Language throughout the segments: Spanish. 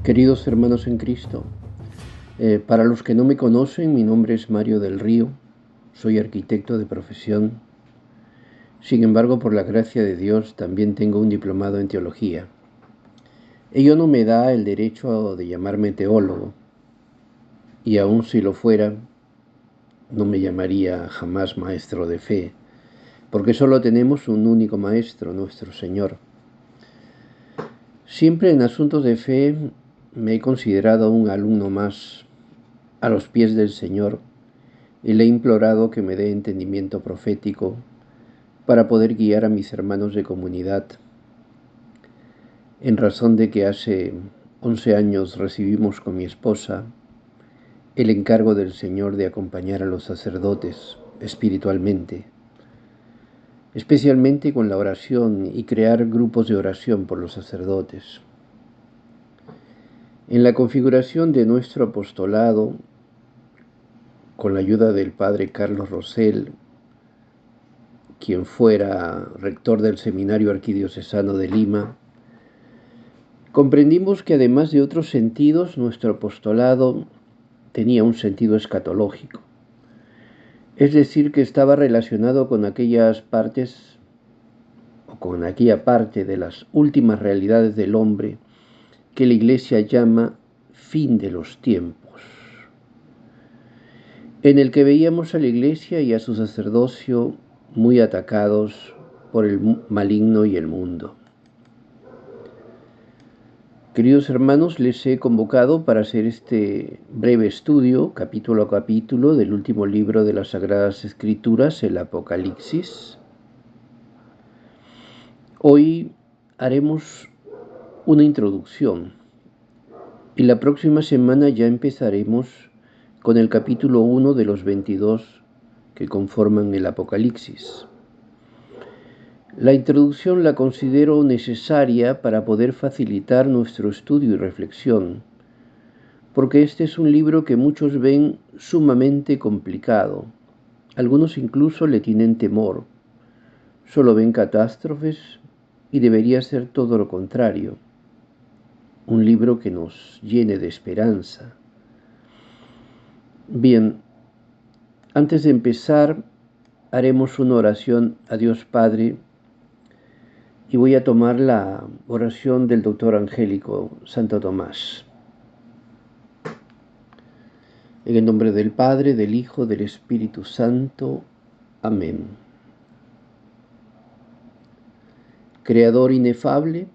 Queridos hermanos en Cristo, para los que no me conocen, mi nombre es Mario del Río, soy arquitecto de profesión. Sin embargo, por la gracia de Dios, también tengo un diplomado en teología. Ello no me da el derecho de llamarme teólogo, y aun si lo fuera, no me llamaría jamás maestro de fe, porque solo tenemos un único maestro, nuestro Señor. Siempre en asuntos de fe me he considerado un alumno más a los pies del Señor y le he implorado que me dé entendimiento profético para poder guiar a mis hermanos de comunidad, en razón de que hace 11 años recibimos con mi esposa el encargo del Señor de acompañar a los sacerdotes espiritualmente, especialmente con la oración y crear grupos de oración por los sacerdotes. En la configuración de nuestro apostolado, con la ayuda del padre Carlos Rosell, quien fuera rector del Seminario Arquidiocesano de Lima, comprendimos que además de otros sentidos, nuestro apostolado tenía un sentido escatológico, es decir, que estaba relacionado con aquellas partes o con aquella parte de las últimas realidades del hombre que la Iglesia llama fin de los tiempos, en el que veíamos a la Iglesia y a su sacerdocio muy atacados por el maligno y el mundo. Queridos hermanos, les he convocado para hacer este breve estudio, capítulo a capítulo, del último libro de las Sagradas Escrituras, el Apocalipsis. Hoy haremos una introducción y la próxima semana ya empezaremos con el capítulo 1 de los 22 que conforman el Apocalipsis. La introducción la considero necesaria para poder facilitar nuestro estudio y reflexión, porque este es un libro que muchos ven sumamente complicado. Algunos incluso le tienen temor. Solo ven catástrofes y debería ser todo lo contrario. Un libro que nos llene de esperanza. Bien, antes de empezar, haremos una oración a Dios Padre y voy a tomar la oración del doctor angélico Santo Tomás. En el nombre del Padre, del Hijo, del Espíritu Santo. Amén. Creador inefable,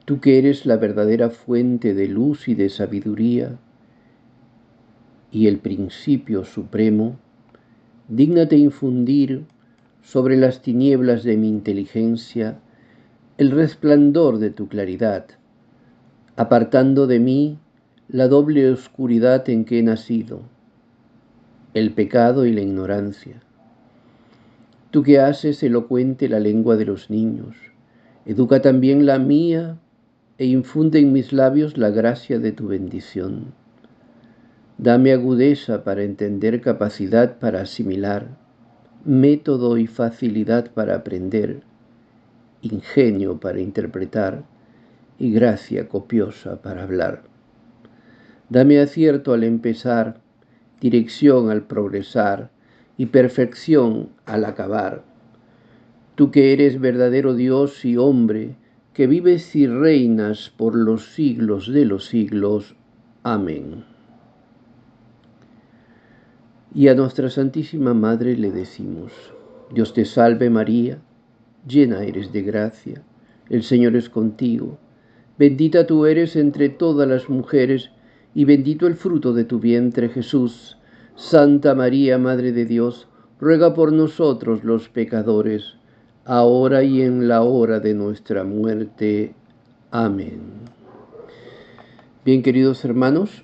tú que eres la verdadera fuente de luz y de sabiduría y el principio supremo, dígnate infundir sobre las tinieblas de mi inteligencia el resplandor de tu claridad, apartando de mí la doble oscuridad en que he nacido, el pecado y la ignorancia. Tú que haces elocuente la lengua de los niños, educa también la mía e infunde en mis labios la gracia de tu bendición. Dame agudeza para entender, capacidad para asimilar, método y facilidad para aprender, ingenio para interpretar y gracia copiosa para hablar. Dame acierto al empezar, dirección al progresar y perfección al acabar. Tú que eres verdadero Dios y hombre, que vives y reinas por los siglos de los siglos. Amén. Y a nuestra Santísima Madre le decimos: Dios te salve María, llena eres de gracia, el Señor es contigo. Bendita tú eres entre todas las mujeres, y bendito el fruto de tu vientre, Jesús. Santa María, Madre de Dios, ruega por nosotros los pecadores, ahora y en la hora de nuestra muerte. Amén. Bien, queridos hermanos,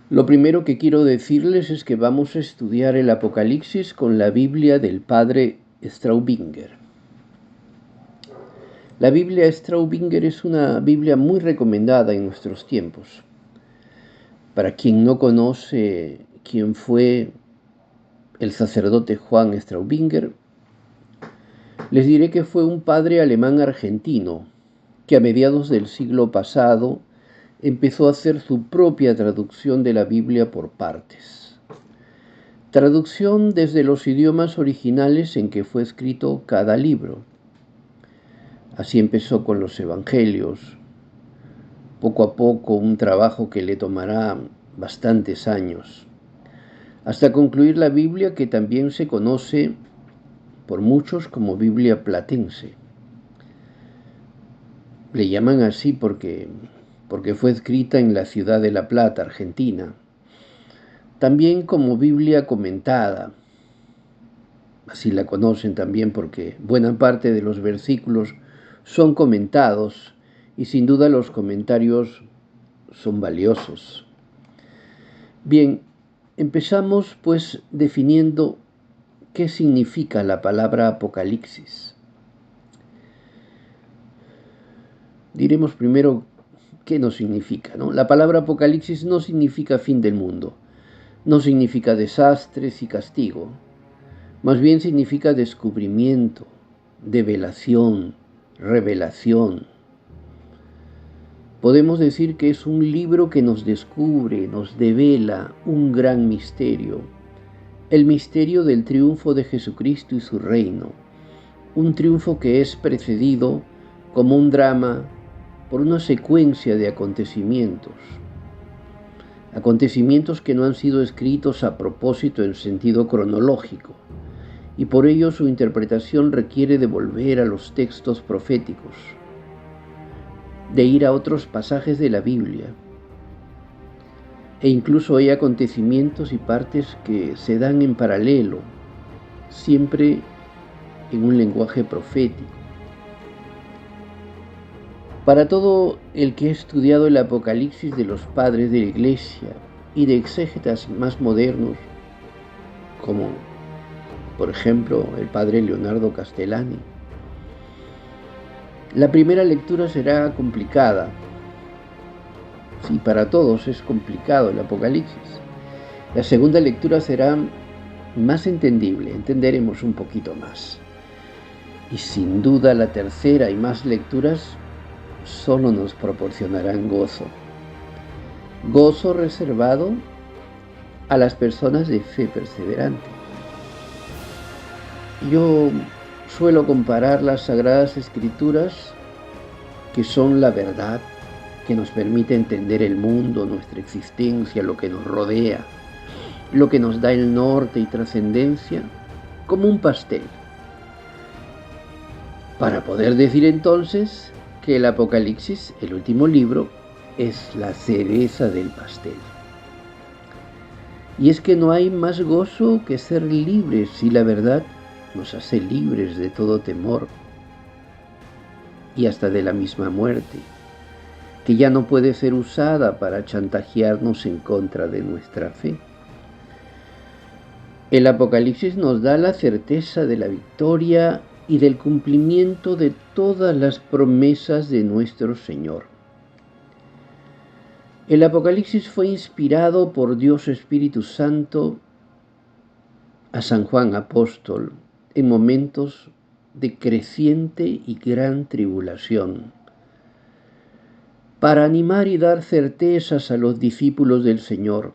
lo primero que quiero decirles es que vamos a estudiar el Apocalipsis con la Biblia del padre Straubinger. La Biblia Straubinger es una Biblia muy recomendada en nuestros tiempos. Para quien no conoce quién fue el sacerdote Juan Straubinger, les diré que fue un padre alemán argentino que a mediados del siglo pasado empezó a hacer su propia traducción de la Biblia por partes. Traducción desde los idiomas originales en que fue escrito cada libro. Así empezó con los Evangelios, poco a poco un trabajo que le tomará bastantes años, hasta concluir la Biblia, que también se conoce por muchos como Biblia platense. Le llaman así porque fue escrita en la ciudad de La Plata, Argentina. También como Biblia comentada. Así la conocen también porque buena parte de los versículos son comentados y sin duda los comentarios son valiosos. Bien, empezamos pues definiendo qué significa la palabra Apocalipsis. Diremos primero qué nos significa, ¿no? La palabra Apocalipsis no significa fin del mundo, no significa desastres y castigo, más bien significa descubrimiento, develación, revelación. Podemos decir que es un libro que nos descubre, nos devela un gran misterio, el misterio del triunfo de Jesucristo y su reino, un triunfo que es precedido como un drama por una secuencia de acontecimientos que no han sido escritos a propósito en sentido cronológico, y por ello su interpretación requiere de volver a los textos proféticos, de ir a otros pasajes de la Biblia, e incluso hay acontecimientos y partes que se dan en paralelo, siempre en un lenguaje profético. Para todo el que ha estudiado el Apocalipsis de los padres de la Iglesia y de exégetas más modernos, como por ejemplo el padre Leonardo Castellani, la primera lectura será complicada. Sí, para todos es complicado el Apocalipsis. La segunda lectura será más entendible, entenderemos un poquito más. Y sin duda la tercera y más lecturas solo nos proporcionarán gozo. Gozo reservado a las personas de fe perseverante. Yo suelo comparar las Sagradas Escrituras, que son la verdad que nos permite entender el mundo, nuestra existencia, lo que nos rodea, lo que nos da el norte y trascendencia, como un pastel. Para poder decir entonces que el Apocalipsis, el último libro, es la cereza del pastel. Y es que no hay más gozo que ser libres, y la verdad nos hace libres de todo temor y hasta de la misma muerte, que ya no puede ser usada para chantajearnos en contra de nuestra fe. El Apocalipsis nos da la certeza de la victoria y del cumplimiento de todas las promesas de nuestro Señor. El Apocalipsis fue inspirado por Dios Espíritu Santo a San Juan Apóstol en momentos de creciente y gran tribulación, para animar y dar certezas a los discípulos del Señor,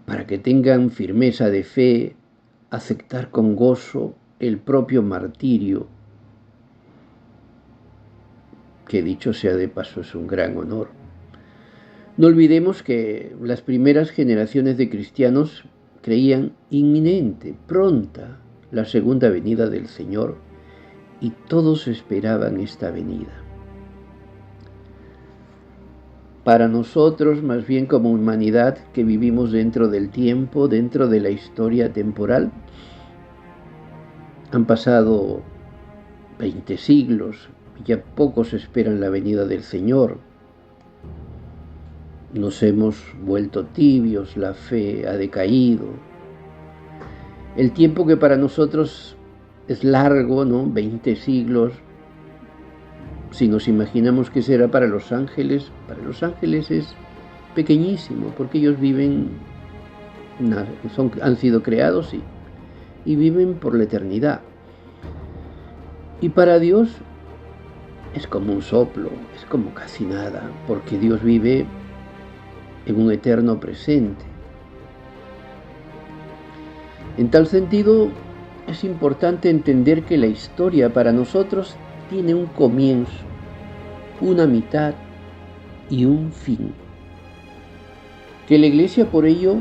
para que tengan firmeza de fe, aceptar con gozo el propio martirio, que dicho sea de paso es un gran honor. No olvidemos que las primeras generaciones de cristianos creían inminente, pronta, la segunda venida del Señor, y todos esperaban esta venida. Para nosotros, más bien como humanidad que vivimos dentro del tiempo, dentro de la historia temporal, han pasado 20 siglos, y ya pocos esperan la venida del Señor. Nos hemos vuelto tibios, la fe ha decaído. El tiempo que para nosotros es largo, ¿no? 20 siglos. Si nos imaginamos que será para los ángeles es pequeñísimo, porque ellos viven, han sido creados y viven por la eternidad. Y para Dios es como un soplo, es como casi nada, porque Dios vive en un eterno presente. En tal sentido, es importante entender que la historia para nosotros tiene un comienzo, una mitad y un fin. Que la Iglesia por ello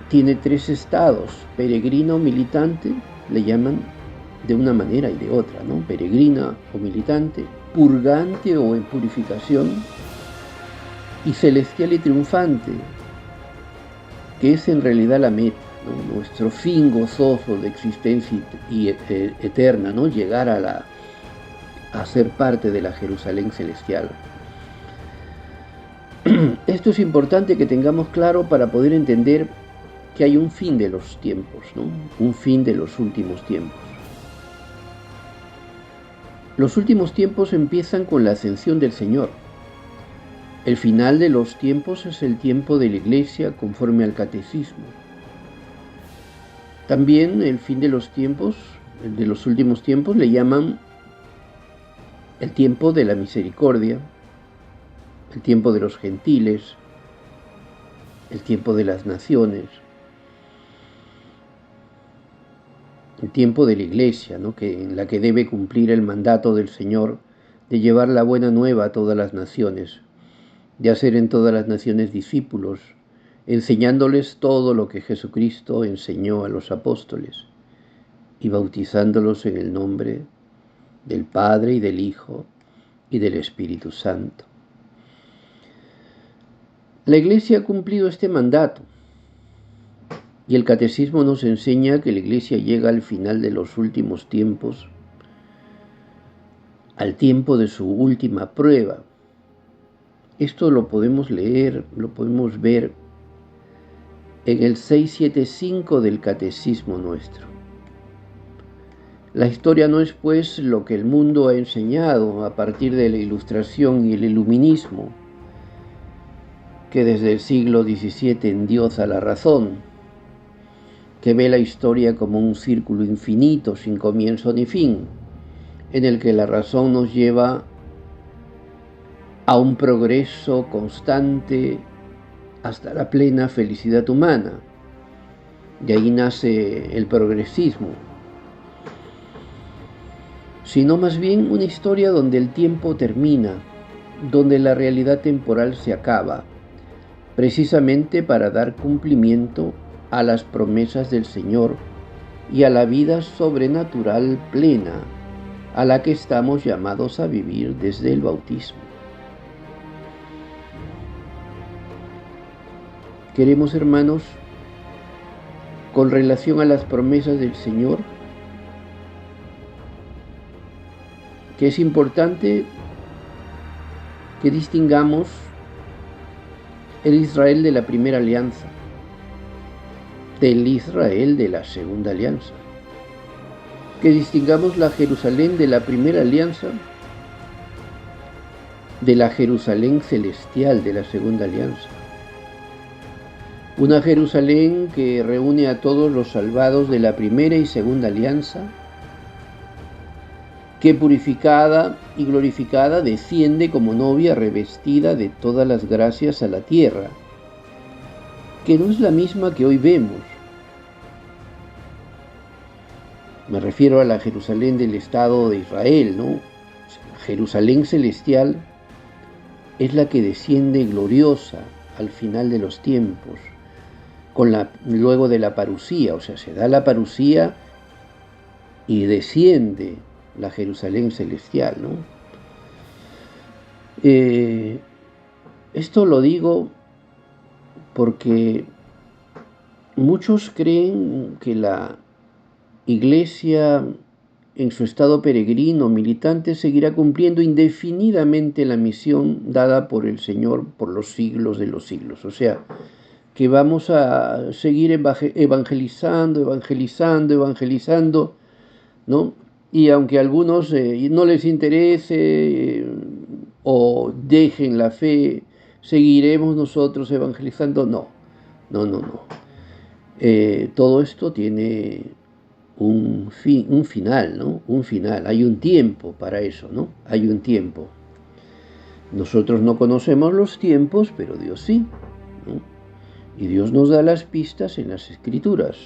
tiene tres estados: peregrino, militante, le llaman de una manera y de otra, ¿no? Peregrina o militante, purgante o en purificación, y celestial y triunfante, que es en realidad la meta, ¿no? Nuestro fin gozoso de existencia eterna, ¿no? Llegar a ser parte de la Jerusalén celestial. Esto es importante que tengamos claro para poder entender que hay un fin de los tiempos, ¿no? Un fin de los últimos tiempos. Los últimos tiempos empiezan con la ascensión del Señor. El final de los tiempos es el tiempo de la Iglesia conforme al catecismo. También el fin de los tiempos, el de los últimos tiempos, le llaman el tiempo de la misericordia, el tiempo de los gentiles, el tiempo de las naciones, el tiempo de la Iglesia, ¿no? En la que debe cumplir el mandato del Señor de llevar la buena nueva a todas las naciones, de hacer en todas las naciones discípulos, enseñándoles todo lo que Jesucristo enseñó a los apóstoles y bautizándolos en el nombre del Padre y del Hijo y del Espíritu Santo. La Iglesia ha cumplido este mandato y el Catecismo nos enseña que la Iglesia llega al final de los últimos tiempos, al tiempo de su última prueba. Esto lo podemos leer, lo podemos ver en el 675 del Catecismo nuestro. La historia no es, pues, lo que el mundo ha enseñado a partir de la Ilustración y el Iluminismo, que desde el siglo XVII endiosa la razón, que ve la historia como un círculo infinito sin comienzo ni fin, en el que la razón nos lleva a un progreso constante hasta la plena felicidad humana. De ahí nace el progresismo, sino más bien una historia donde el tiempo termina, donde la realidad temporal se acaba, precisamente para dar cumplimiento a las promesas del Señor y a la vida sobrenatural plena a la que estamos llamados a vivir desde el bautismo. Queremos, hermanos, con relación a las promesas del Señor, que es importante que distingamos el Israel de la primera alianza del Israel de la segunda alianza, que distingamos la Jerusalén de la primera alianza de la Jerusalén celestial de la segunda alianza. Una Jerusalén que reúne a todos los salvados de la primera y segunda alianza, que purificada y glorificada desciende como novia revestida de todas las gracias a la tierra, que no es la misma que hoy vemos. Me refiero a la Jerusalén del Estado de Israel, ¿no? Jerusalén celestial es la que desciende gloriosa al final de los tiempos, luego de la parusía, o sea, se da la parusía y desciende la Jerusalén celestial, ¿no? Esto lo digo porque muchos creen que la Iglesia en su estado peregrino, militante, seguirá cumpliendo indefinidamente la misión dada por el Señor por los siglos de los siglos. O sea, que vamos a seguir evangelizando, ¿no? Y aunque a algunos no les interese o dejen la fe, seguiremos nosotros evangelizando. No. Todo esto tiene un final, ¿no? Un final. Hay un tiempo para eso, ¿no? Hay un tiempo. Nosotros no conocemos los tiempos, pero Dios sí, ¿no? Y Dios nos da las pistas en las Escrituras.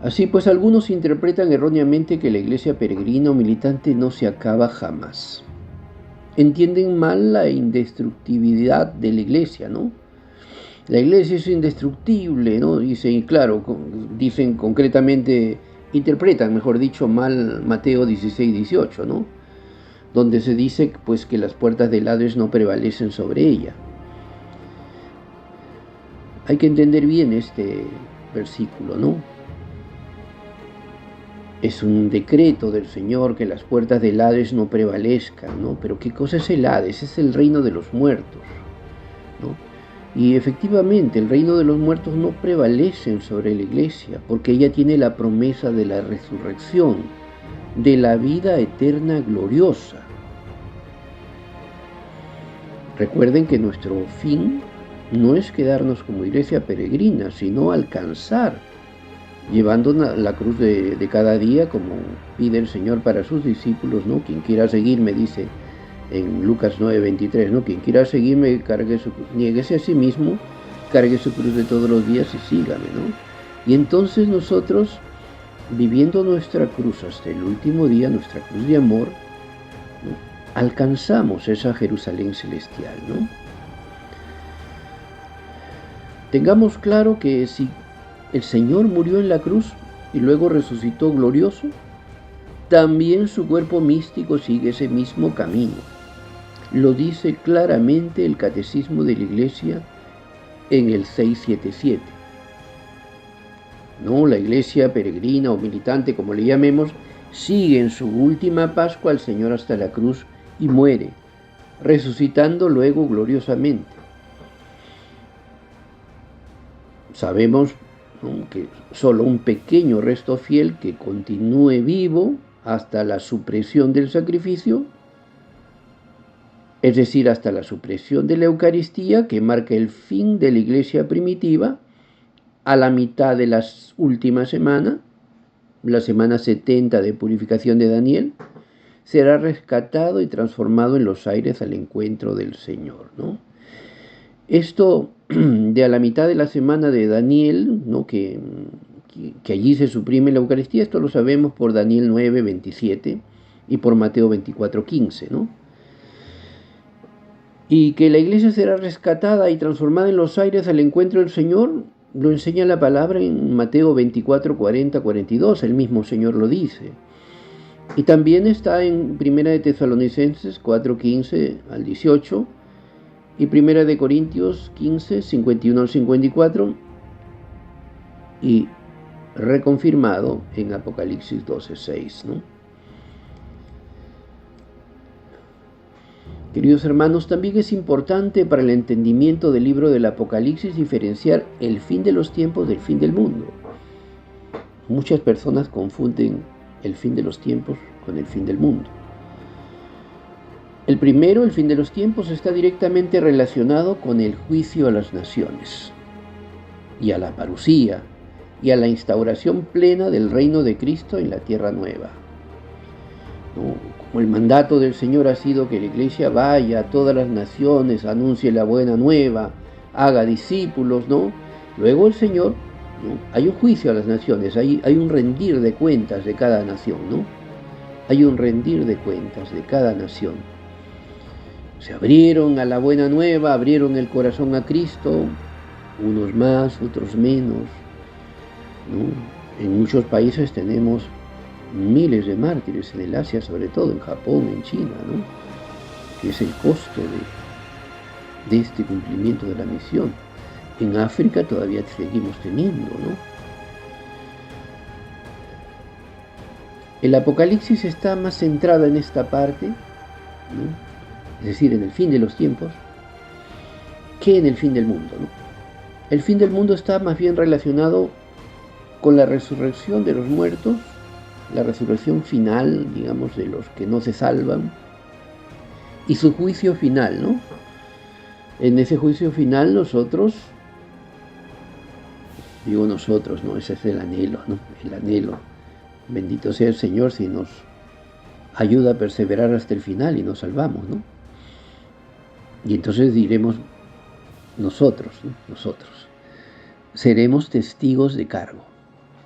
Así pues, algunos interpretan erróneamente que la iglesia peregrina o militante no se acaba jamás. Entienden mal la indestructibilidad de la iglesia, ¿no? La iglesia es indestructible, ¿no? Dicen, claro, dicen concretamente, interpretan, mejor dicho, mal Mateo 16, 18, ¿no? Donde se dice pues que las puertas del Hades no prevalecen sobre ella. Hay que entender bien este versículo, ¿no? Es un decreto del Señor que las puertas del Hades no prevalezcan, ¿no? Pero ¿qué cosa es el Hades? Es el reino de los muertos, ¿no? Y efectivamente el reino de los muertos no prevalece sobre la iglesia, porque ella tiene la promesa de la resurrección, de la vida eterna gloriosa. Recuerden que nuestro fin no es quedarnos como iglesia peregrina, sino alcanzar, llevando la cruz de cada día, como pide el Señor para sus discípulos, ¿no? Quien quiera seguirme, dice en Lucas 9:23, ¿no? Quien quiera seguirme, niéguese a sí mismo, cargue su cruz de todos los días y sígame, ¿no? Y entonces nosotros, viviendo nuestra cruz hasta el último día, nuestra cruz de amor, ¿no? Alcanzamos esa Jerusalén celestial, ¿no? Tengamos claro que si el Señor murió en la cruz y luego resucitó glorioso, también su cuerpo místico sigue ese mismo camino. Lo dice claramente el Catecismo de la Iglesia en el 677. No, la iglesia peregrina o militante, como le llamemos, sigue en su última Pascua al Señor hasta la cruz y muere, resucitando luego gloriosamente. Sabemos, ¿no?, que solo un pequeño resto fiel que continúe vivo hasta la supresión del sacrificio, es decir, hasta la supresión de la Eucaristía, que marca el fin de la iglesia primitiva, a la mitad de la última semana, la semana 70 de purificación de Daniel, será rescatado y transformado en los aires al encuentro del Señor, ¿no? Esto de a la mitad de la semana de Daniel, ¿no?, que allí se suprime la Eucaristía, esto lo sabemos por Daniel 9:27 y por Mateo 24:15, ¿no? Y que la iglesia será rescatada y transformada en los aires al encuentro del Señor, lo enseña la palabra en Mateo 24:40, 42, el mismo Señor lo dice. Y también está en Primera de Tesalonicenses 4:15 al 18 y Primera de Corintios 15, 51 al 54 y reconfirmado en Apocalipsis 12:6, ¿no? Queridos hermanos, también es importante para el entendimiento del libro del Apocalipsis diferenciar el fin de los tiempos del fin del mundo. Muchas personas confunden el fin de los tiempos con el fin del mundo. El primero, el fin de los tiempos, está directamente relacionado con el juicio a las naciones y a la parusía y a la instauración plena del reino de Cristo en la tierra nueva, ¿no? Como el mandato del Señor ha sido que la iglesia vaya a todas las naciones, anuncie la buena nueva, haga discípulos, ¿no? Luego el Señor, ¿no?, hay un juicio a las naciones, hay un rendir de cuentas de cada nación, ¿no? Hay un rendir de cuentas de cada nación. Se abrieron a la buena nueva, abrieron el corazón a Cristo, unos más, otros menos, ¿no? En muchos países tenemos miles de mártires, en el Asia, sobre todo en Japón, en China, ¿no?, que es el costo de este cumplimiento de la misión. En África todavía seguimos teniendo, ¿no? El Apocalipsis está más centrado en esta parte, ¿no?, es decir, en el fin de los tiempos, que en el fin del mundo, ¿no? El fin del mundo está más bien relacionado con la resurrección de los muertos, la resurrección final, digamos, de los que no se salvan, y su juicio final, ¿no? En ese juicio final nosotros Digo nosotros, ¿no? Ese es el anhelo, ¿no? El anhelo. Bendito sea el Señor si nos ayuda a perseverar hasta el final y nos salvamos, ¿no? Y entonces diremos nosotros, ¿no? Nosotros seremos testigos de cargo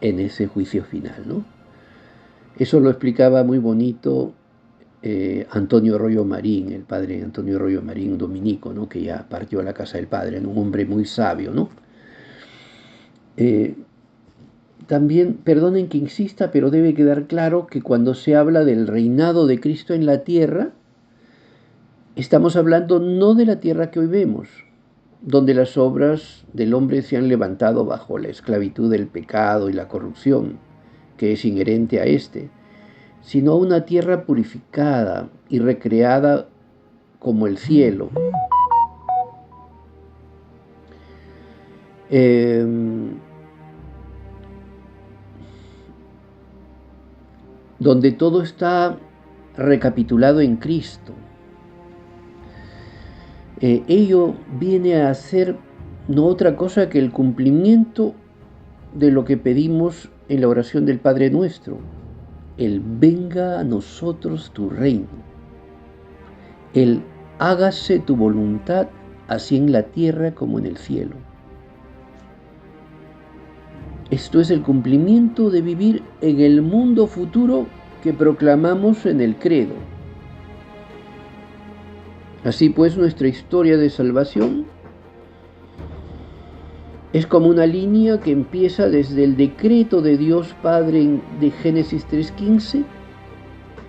en ese juicio final, ¿no? Eso lo explicaba muy bonito Antonio Rollo Marín, el padre Antonio Rollo Marín, dominico, ¿no? Que ya partió a la casa del Padre, ¿no? Un hombre muy sabio, ¿no? También, perdonen que insista, pero debe quedar claro que cuando se habla del reinado de Cristo en la tierra, estamos hablando no de la tierra que hoy vemos, donde las obras del hombre se han levantado bajo la esclavitud del pecado y la corrupción, que es inherente a este, sino una tierra purificada y recreada como el cielo. Donde todo está recapitulado en Cristo. Ello viene a ser no otra cosa que el cumplimiento de lo que pedimos en la oración del Padre Nuestro. El venga a nosotros tu reino. El hágase tu voluntad, así en la tierra como en el cielo. Esto es el cumplimiento de vivir en el mundo futuro que proclamamos en el credo. Así pues, nuestra historia de salvación es como una línea que empieza desde el decreto de Dios Padre de Génesis 3:15,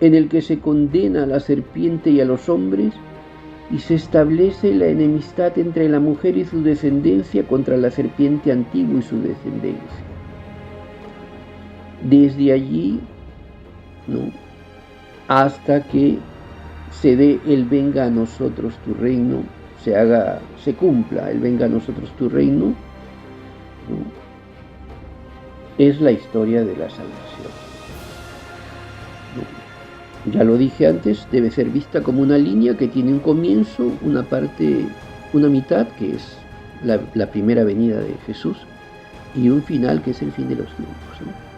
en el que se condena a la serpiente y a los hombres y se establece la enemistad entre la mujer y su descendencia contra la serpiente antigua y su descendencia. Desde allí, ¿no?, hasta que se dé el venga a nosotros tu reino, se cumpla el venga a nosotros tu reino, ¿no?, es la historia de la salvación. ¿No? Ya lo dije antes, debe ser vista como una línea que tiene un comienzo, una parte, una mitad, que es la primera venida de Jesús, y un final, que es el fin de los tiempos, ¿no?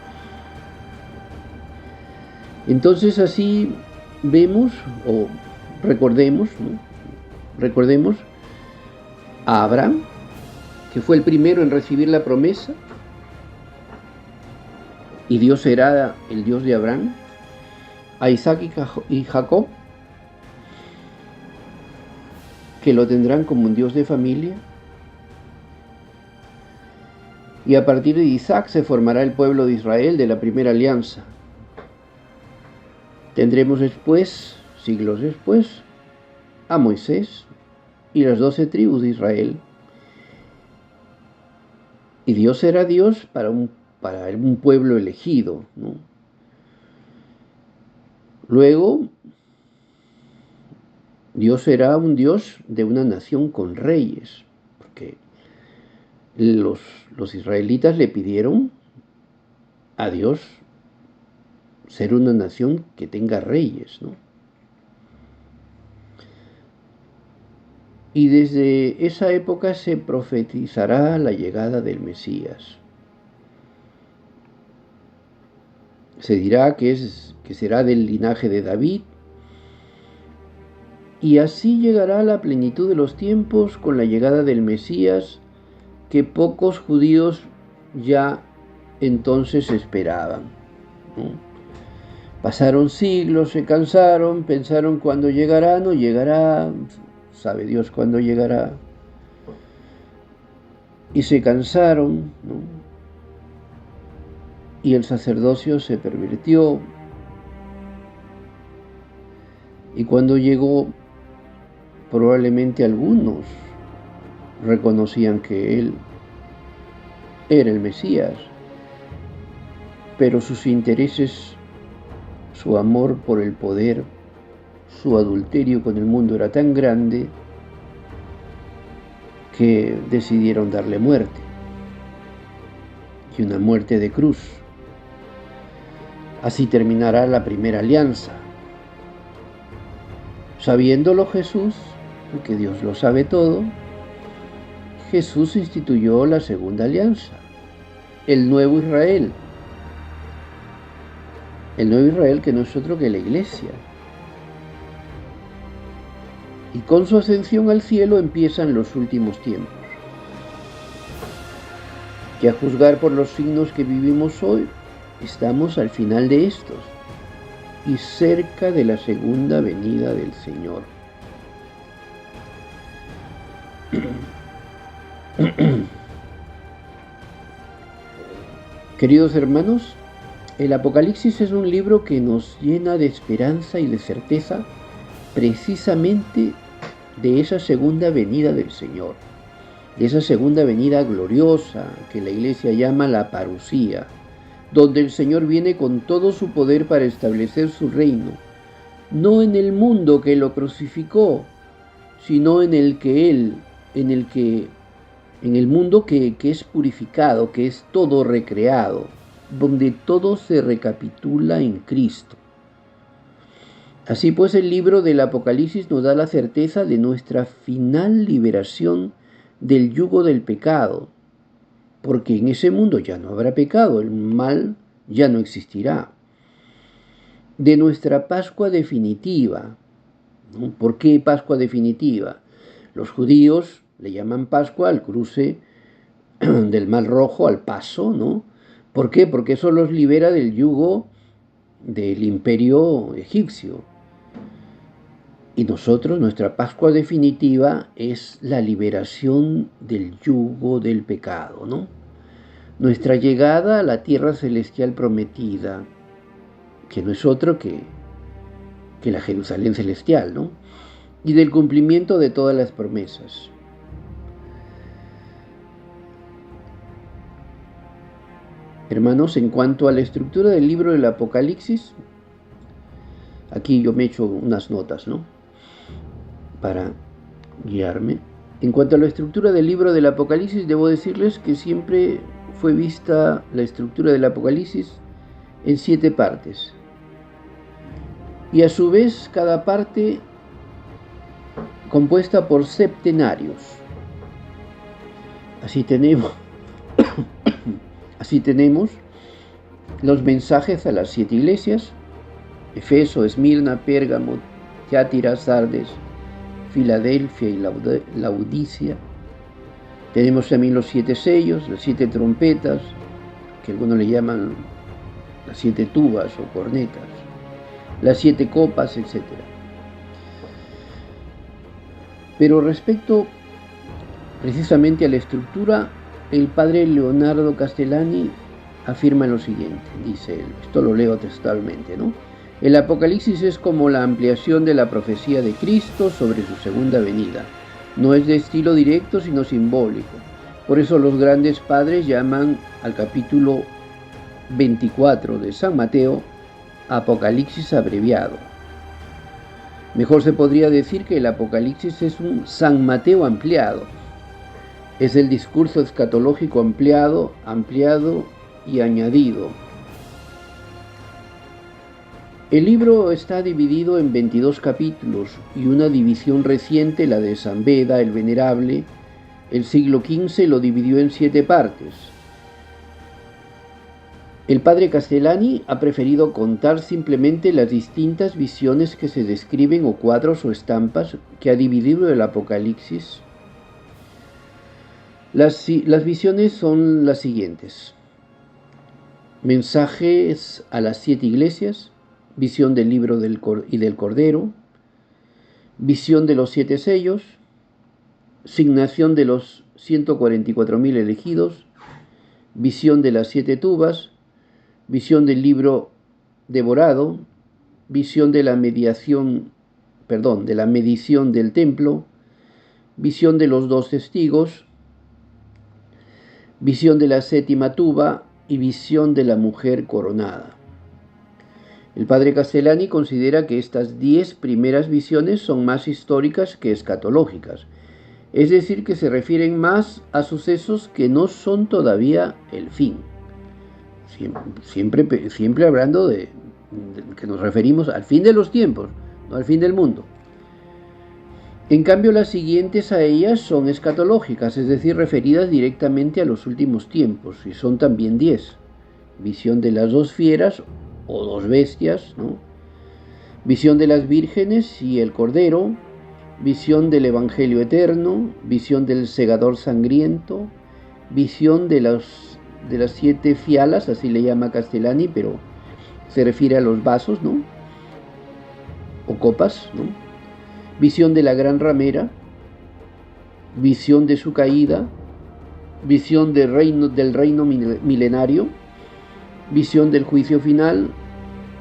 Entonces así vemos o recordemos, ¿no?, recordemos a Abraham, que fue el primero en recibir la promesa, y Dios será el Dios de Abraham, a Isaac y Jacob, que lo tendrán como un Dios de familia, y a partir de Isaac se formará el pueblo de Israel de la primera alianza. Tendremos después, siglos después, a Moisés y las 12 tribus de Israel. Y Dios será Dios para un pueblo elegido, ¿no? Luego, Dios será un Dios de una nación con reyes, porque los israelitas le pidieron a Dios ser una nación que tenga reyes, ¿no? Y desde esa época se profetizará la llegada del Mesías. Se dirá que será del linaje de David, y así llegará la plenitud de los tiempos con la llegada del Mesías, que pocos judíos ya entonces esperaban, ¿no? Pasaron siglos, se cansaron, pensaron cuándo llegará, no llegará, sabe Dios cuándo llegará. Y se cansaron, ¿no? Y el sacerdocio se pervirtió. Y cuando llegó, probablemente algunos reconocían que él era el Mesías, pero sus intereses, su amor por el poder, su adulterio con el mundo era tan grande que decidieron darle muerte, y una muerte de cruz. Así terminará la primera alianza. Sabiéndolo Jesús, porque Dios lo sabe todo, Jesús instituyó la segunda alianza, el nuevo Israel. El nuevo Israel que no es otro que la Iglesia. Y con su ascensión al cielo empiezan los últimos tiempos. Que a juzgar por los signos que vivimos hoy, estamos al final de estos y cerca de la segunda venida del Señor. Queridos hermanos, el Apocalipsis es un libro que nos llena de esperanza y de certeza precisamente de esa segunda venida del Señor, de esa segunda venida gloriosa que la Iglesia llama la parusía, donde el Señor viene con todo su poder para establecer su reino, no en el mundo que lo crucificó, sino en el mundo que es purificado, que es todo recreado, donde todo se recapitula en Cristo. Así pues, el libro del Apocalipsis nos da la certeza de nuestra final liberación del yugo del pecado, porque en ese mundo ya no habrá pecado, el mal ya no existirá. De nuestra Pascua definitiva, ¿no? ¿Por qué Pascua definitiva? Los judíos le llaman Pascua al cruce del Mar Rojo, al paso, ¿no? ¿Por qué? Porque eso los libera del yugo del imperio egipcio. Y nosotros, nuestra Pascua definitiva es la liberación del yugo del pecado, ¿no? Nuestra llegada a la tierra celestial prometida, que no es otro que la Jerusalén celestial, ¿no? Y del cumplimiento de todas las promesas. Hermanos, en cuanto a la estructura del libro del Apocalipsis, aquí yo me he hecho unas notas, ¿no? Para guiarme. En cuanto a la estructura del libro del Apocalipsis, debo decirles que siempre fue vista la estructura del Apocalipsis en 7 partes. Y a su vez, cada parte compuesta por septenarios. Así tenemos los mensajes a las 7 iglesias: Efeso, Esmirna, Pérgamo, Tiatira, Sardes, Filadelfia y Laodicea. Tenemos también los 7 sellos, las 7 trompetas, que algunos le llaman las 7 tubas o cornetas, las 7 copas, etc. Pero respecto precisamente a la estructura, el padre Leonardo Castellani afirma lo siguiente, dice él, esto lo leo textualmente, ¿no? El Apocalipsis es como la ampliación de la profecía de Cristo sobre su segunda venida. No es de estilo directo, sino simbólico. Por eso los grandes padres llaman al capítulo 24 de San Mateo Apocalipsis abreviado. Mejor se podría decir que el Apocalipsis es un San Mateo ampliado. Es el discurso escatológico ampliado y añadido. El libro está dividido en 22 capítulos y una división reciente, la de San Beda el Venerable, el siglo XV, lo dividió en 7 partes. El padre Castellani ha preferido contar simplemente las distintas visiones que se describen, o cuadros o estampas que ha dividido el Apocalipsis. Las visiones son las siguientes: mensajes a las 7 iglesias, visión del libro y del Cordero, visión de los 7 sellos, signación de los 144.000 elegidos, visión de las 7 tubas, visión del libro devorado, visión de la medición del templo, visión de los 2 testigos, visión de la 7ª tuba y visión de la mujer coronada. El padre Castellani considera que estas 10 primeras visiones son más históricas que escatológicas, es decir, que se refieren más a sucesos que no son todavía el fin. Siempre hablando de que nos referimos al fin de los tiempos, no al fin del mundo. En cambio, las siguientes a ellas son escatológicas, es decir, referidas directamente a los últimos tiempos, y son también 10. Visión de las 2 fieras o 2 bestias, ¿no? Visión de las vírgenes y el cordero, visión del evangelio eterno, visión del segador sangriento, visión de las 7 fialas, así le llama Castellani, pero se refiere a los vasos, ¿no? O copas, ¿no? Visión de la gran ramera, visión de su caída, visión del reino milenario, visión del juicio final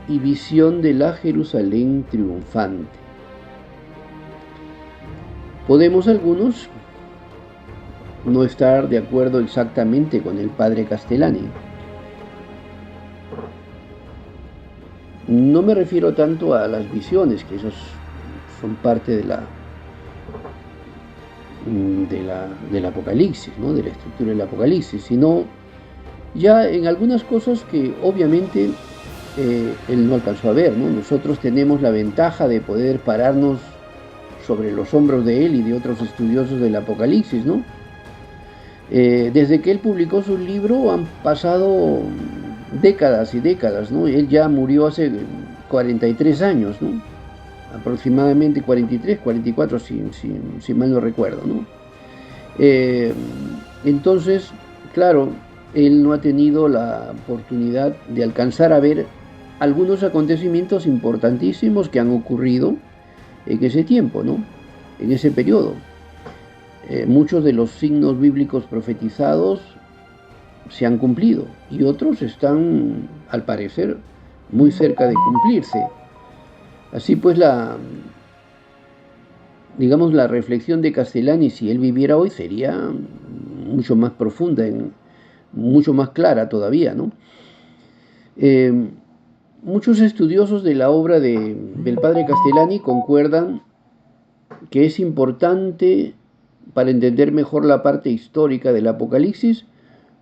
y visión de la Jerusalén triunfante. Podemos algunos no estar de acuerdo exactamente con el padre Castellani. No me refiero tanto a las visiones, que esas son parte del Apocalipsis, ¿no? De la estructura del Apocalipsis, sino ya en algunas cosas que obviamente él no alcanzó a ver, ¿no? Nosotros tenemos la ventaja de poder pararnos sobre los hombros de él y de otros estudiosos del Apocalipsis, ¿no? Desde que él publicó su libro han pasado décadas y décadas, ¿no? Él ya murió hace 43 años, ¿no? Aproximadamente 43, 44, si mal no recuerdo, ¿no? Entonces, claro, él no ha tenido la oportunidad de alcanzar a ver algunos acontecimientos importantísimos que han ocurrido en ese tiempo, ¿no? En ese periodo. Muchos de los signos bíblicos profetizados se han cumplido y otros están, al parecer, muy cerca de cumplirse. Así pues, la reflexión de Castellani, si él viviera hoy, sería mucho más profunda, mucho más clara todavía, ¿no? Muchos estudiosos de la obra del padre Castellani concuerdan que es importante, para entender mejor la parte histórica del Apocalipsis,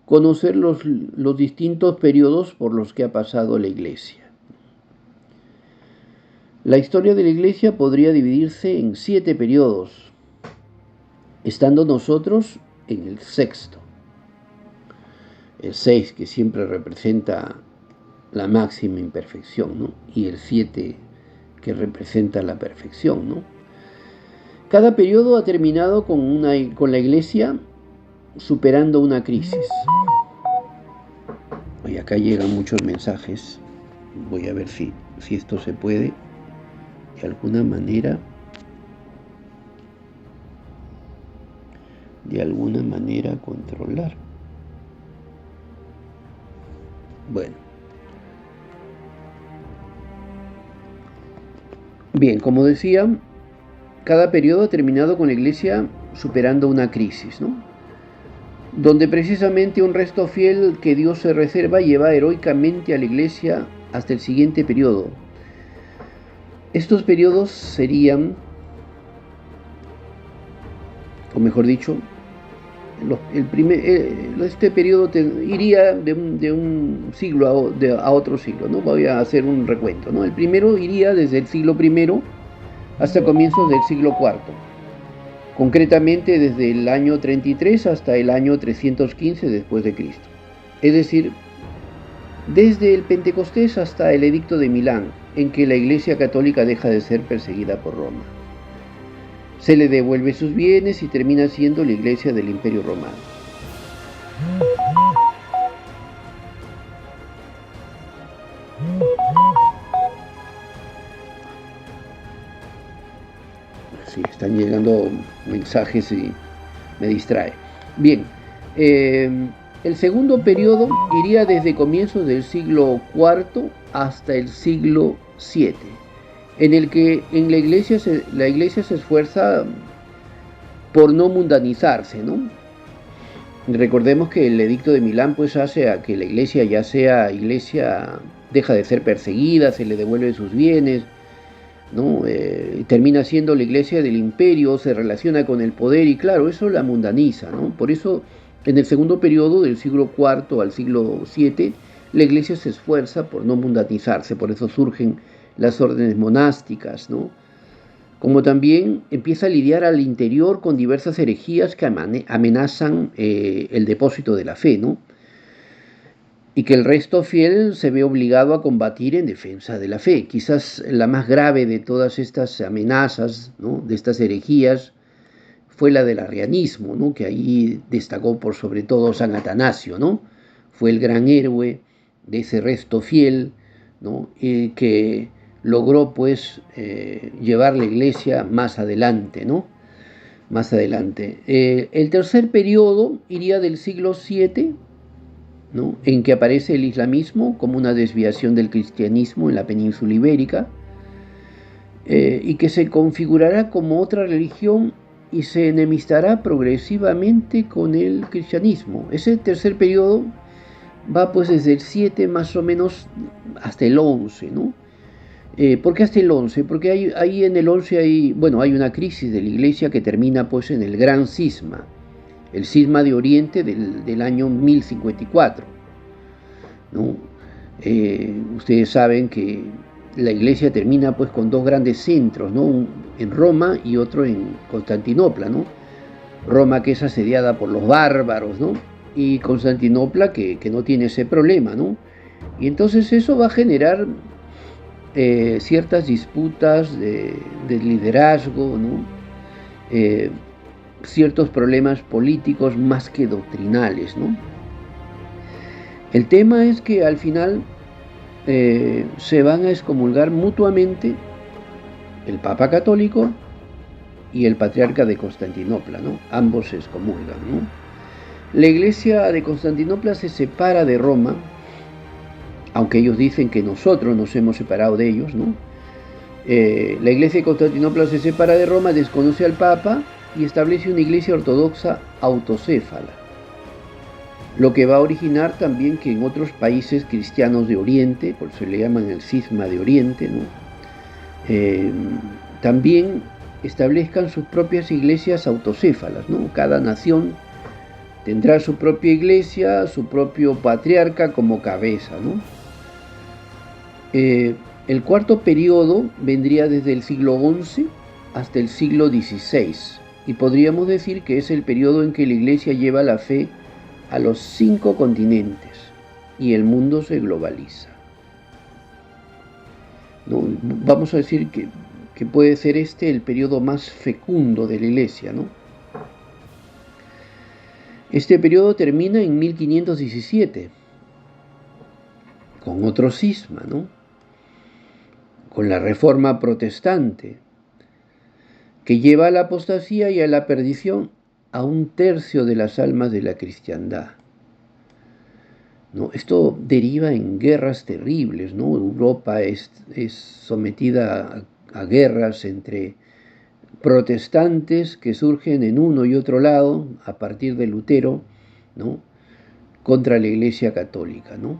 conocer los distintos periodos por los que ha pasado la Iglesia. La historia de la Iglesia podría dividirse en 7 periodos, estando nosotros en el 6º. El 6, que siempre representa la máxima imperfección, ¿no? Y el 7, que representa la perfección, ¿no? Cada periodo ha terminado con la Iglesia superando una crisis. Hoy acá llegan muchos mensajes. Voy a ver si esto se puede de alguna manera controlar. Bueno. Bien, como decía, cada periodo ha terminado con la Iglesia superando una crisis, ¿no? Donde precisamente un resto fiel que Dios se reserva lleva heroicamente a la Iglesia hasta el siguiente periodo. Estos periodos serían, o mejor dicho, este periodo iría de un siglo a otro siglo, ¿no? Voy a hacer un recuento, ¿no? El primero iría desde el siglo I hasta comienzos del siglo IV, concretamente desde el año 33 hasta el año 315 después de Cristo. Es decir, desde el Pentecostés hasta el Edicto de Milán, en que la Iglesia Católica deja de ser perseguida por Roma. Se le devuelve sus bienes y termina siendo la Iglesia del Imperio Romano. Sí, están llegando mensajes y me distrae. Bien, el segundo periodo iría desde comienzos del siglo IV hasta el siglo VII, en el que la iglesia se esfuerza por no mundanizarse, ¿no? Recordemos que el Edicto de Milán pues hace a que la iglesia ya sea iglesia, deja de ser perseguida, se le devuelven sus bienes, ¿no? Termina siendo la iglesia del imperio, se relaciona con el poder y claro, eso la mundaniza, ¿no? Por eso en el segundo periodo del siglo IV al siglo VII la iglesia se esfuerza por no mundanizarse, por eso surgen las órdenes monásticas, ¿no? como también empieza a lidiar al interior con diversas herejías que amenazan el depósito de la fe, ¿no? Y que el resto fiel se ve obligado a combatir en defensa de la fe. Quizás la más grave de todas estas amenazas, ¿no?, de estas herejías, fue la del arrianismo, ¿no?, que ahí destacó por sobre todo San Atanasio, ¿no? Fue el gran héroe de ese resto fiel, ¿no?, que logró pues llevar la iglesia más adelante, ¿no? Más adelante. El tercer periodo iría del siglo VII, ¿no?, en que aparece el islamismo como una desviación del cristianismo en la península ibérica, y que se configurará como otra religión y se enemistará progresivamente con el cristianismo. Ese tercer periodo va pues desde el 7 más o menos hasta el 11, ¿no? ¿Por qué hasta el 11? Porque ahí en el 11 hay una crisis de la iglesia que termina pues en el gran cisma, el cisma de Oriente del año 1054, ¿no? Ustedes saben que la iglesia termina pues con dos grandes centros, ¿no?, en Roma y otro en Constantinopla, ¿no? Roma, que es asediada por los bárbaros, ¿no?, y Constantinopla que no tiene ese problema, ¿no? Y entonces eso va a generar ciertas disputas de liderazgo, ¿no? Ciertos problemas políticos más que doctrinales, ¿no? El tema es que al final se van a excomulgar mutuamente el Papa Católico y el Patriarca de Constantinopla, ¿no? Ambos se excomulgan, ¿no? La iglesia de Constantinopla se separa de Roma, aunque ellos dicen que nosotros nos hemos separado de ellos, ¿no? La iglesia de Constantinopla se separa de Roma, desconoce al Papa y establece una iglesia ortodoxa autocéfala, lo que va a originar también que en otros países cristianos de Oriente, por eso le llaman el cisma de Oriente, ¿no?, también establezcan sus propias iglesias autocéfalas, ¿no? Cada nación tendrá su propia iglesia, su propio patriarca como cabeza, ¿no? El cuarto periodo vendría desde el siglo XI hasta el siglo XVI, y podríamos decir que es el periodo en que la iglesia lleva la fe a los 5 continentes y el mundo se globaliza, ¿no? Vamos a decir que puede ser el periodo más fecundo de la iglesia, ¿no? Este periodo termina en 1517 con otro cisma, ¿no?, con la Reforma Protestante, que lleva a la apostasía y a la perdición a 1/3 de las almas de la cristiandad, ¿no? Esto deriva en guerras terribles, ¿no? Europa es sometida a guerras entre protestantes que surgen en uno y otro lado a partir de Lutero, ¿no?, contra la Iglesia Católica, ¿no?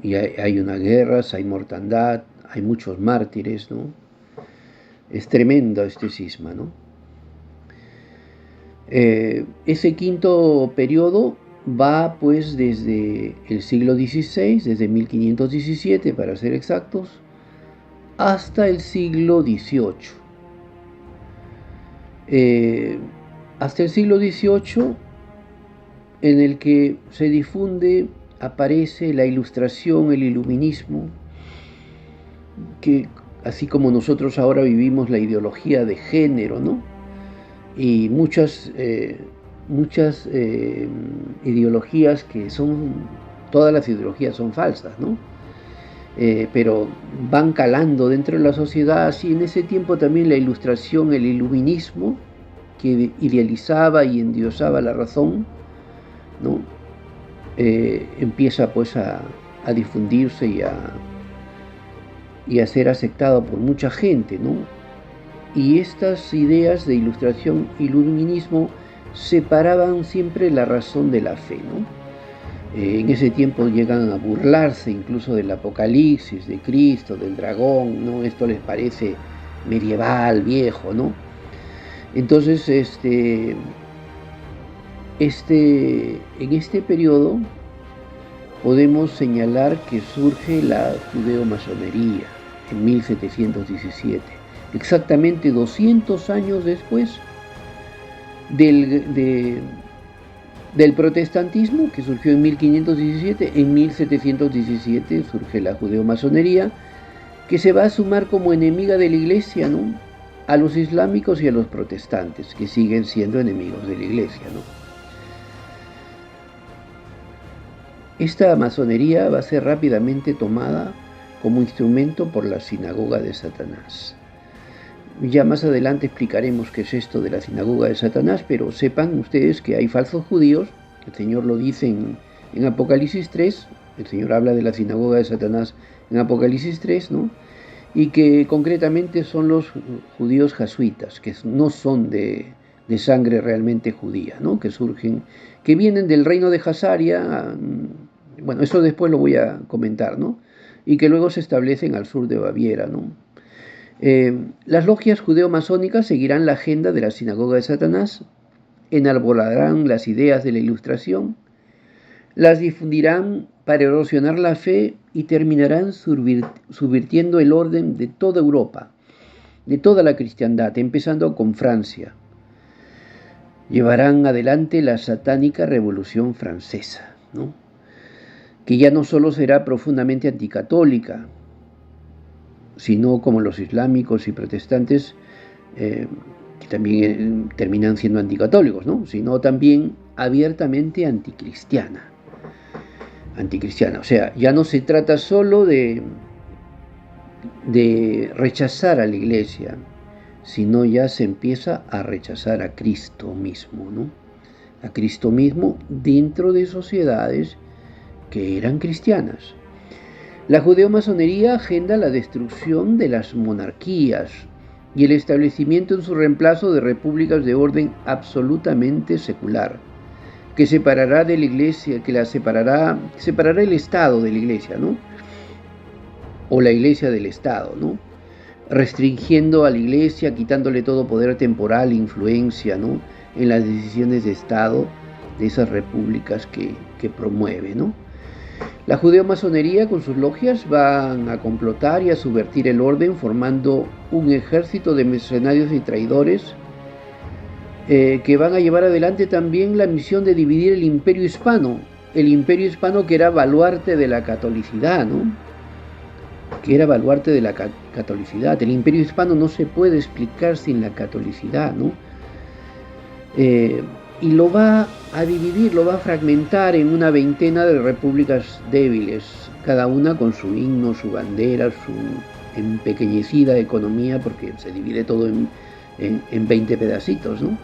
Y hay unas guerras, hay mortandad, hay muchos mártires, ¿no? Es tremendo este cisma, ¿no? Ese quinto periodo va pues desde el siglo XVI, desde 1517 para ser exactos, hasta el siglo XVIII. Hasta el siglo XVIII, en el que se difunde, aparece la Ilustración, el Iluminismo, que así como nosotros ahora vivimos la ideología de género, ¿no?, y muchas ideologías todas las ideologías son falsas, ¿no? Pero van calando dentro de la sociedad. Así en ese tiempo también la Ilustración, el Iluminismo, que idealizaba y endiosaba la razón, ¿no?, empieza pues a difundirse y a ser aceptado por mucha gente, ¿no? Y estas ideas de Ilustración y Iluminismo separaban siempre la razón de la fe, ¿no? En ese tiempo llegan a burlarse incluso del Apocalipsis, de Cristo, del dragón, ¿no? Esto les parece medieval, viejo, ¿no? Entonces, en este periodo podemos señalar que surge la judeo-masonería en 1717, exactamente 200 años después del protestantismo, que surgió en 1517. En 1717 surge la judeo-masonería, que se va a sumar como enemiga de la Iglesia, ¿no?, a los islámicos y a los protestantes, que siguen siendo enemigos de la Iglesia, ¿no? Esta masonería va a ser rápidamente tomada como instrumento por la sinagoga de Satanás. Ya más adelante explicaremos qué es esto de la sinagoga de Satanás, pero sepan ustedes que hay falsos judíos. El Señor lo dice en Apocalipsis 3, el Señor habla de la sinagoga de Satanás en Apocalipsis 3, ¿no? Y que concretamente son los judíos jesuitas, que no son de sangre realmente judía, ¿no?, que surgen, que vienen del reino de Jasaria, bueno, eso después lo voy a comentar, ¿no?, y que luego se establecen al sur de Baviera, ¿no? Las logias judeo-masónicas seguirán la agenda de la sinagoga de Satanás, enarbolarán las ideas de la Ilustración, las difundirán para erosionar la fe y terminarán subvirtiendo el orden de toda Europa, de toda la cristiandad, empezando con Francia. Llevarán adelante la satánica Revolución Francesa, ¿no?, que ya no solo será profundamente anticatólica, sino como los islámicos y protestantes, que también terminan siendo anticatólicos, ¿no?, sino también abiertamente anticristiana. O sea, ya no se trata solo de rechazar a la Iglesia, sino ya se empieza a rechazar a Cristo mismo, ¿no?, a Cristo mismo dentro de sociedades que eran cristianas. La judeo-masonería agenda la destrucción de las monarquías y el establecimiento en su reemplazo de repúblicas de orden absolutamente secular, que separará de la Iglesia, separará el Estado de la Iglesia, ¿no?, o la Iglesia del Estado, ¿no?, restringiendo a la Iglesia, quitándole todo poder temporal e influencia, ¿no?, en las decisiones de Estado de esas repúblicas que promueve, ¿no? La judeo-masonería con sus logias van a complotar y a subvertir el orden, formando un ejército de mercenarios y traidores que van a llevar adelante también la misión de dividir el imperio hispano que era baluarte de la catolicidad, ¿no?, que era baluarte de la catolicidad. El imperio hispano no se puede explicar sin la catolicidad, ¿no? Y lo va a dividir, lo va a fragmentar en una veintena de repúblicas débiles, cada una con su himno, su bandera, su empequeñecida economía, porque se divide todo en 20 pedacitos, ¿no?,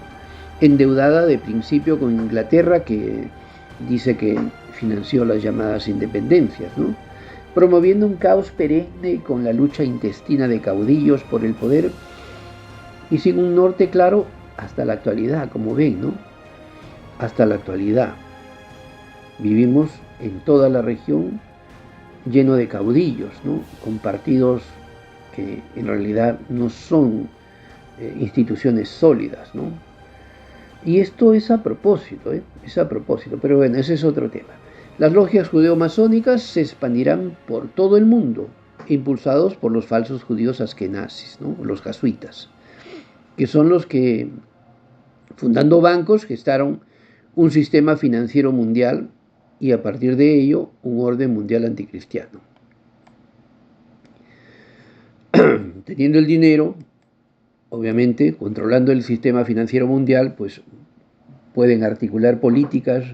endeudada de principio con Inglaterra, que dice que financió las llamadas independencias, ¿no?, promoviendo un caos perenne con la lucha intestina de caudillos por el poder y sin un norte claro hasta la actualidad, como ven, ¿no?, hasta la actualidad. Vivimos en toda la región lleno de caudillos, ¿no?, con partidos que en realidad no son instituciones sólidas, ¿no? Y esto es a propósito, pero bueno, ese es otro tema. Las logias judeo-masónicas se expandirán por todo el mundo, impulsados por los falsos judíos askenazis, ¿no?, los jesuitas, que son los que, fundando bancos, gestaron un sistema financiero mundial y a partir de ello un orden mundial anticristiano. Teniendo el dinero, obviamente, controlando el sistema financiero mundial, pues pueden articular políticas,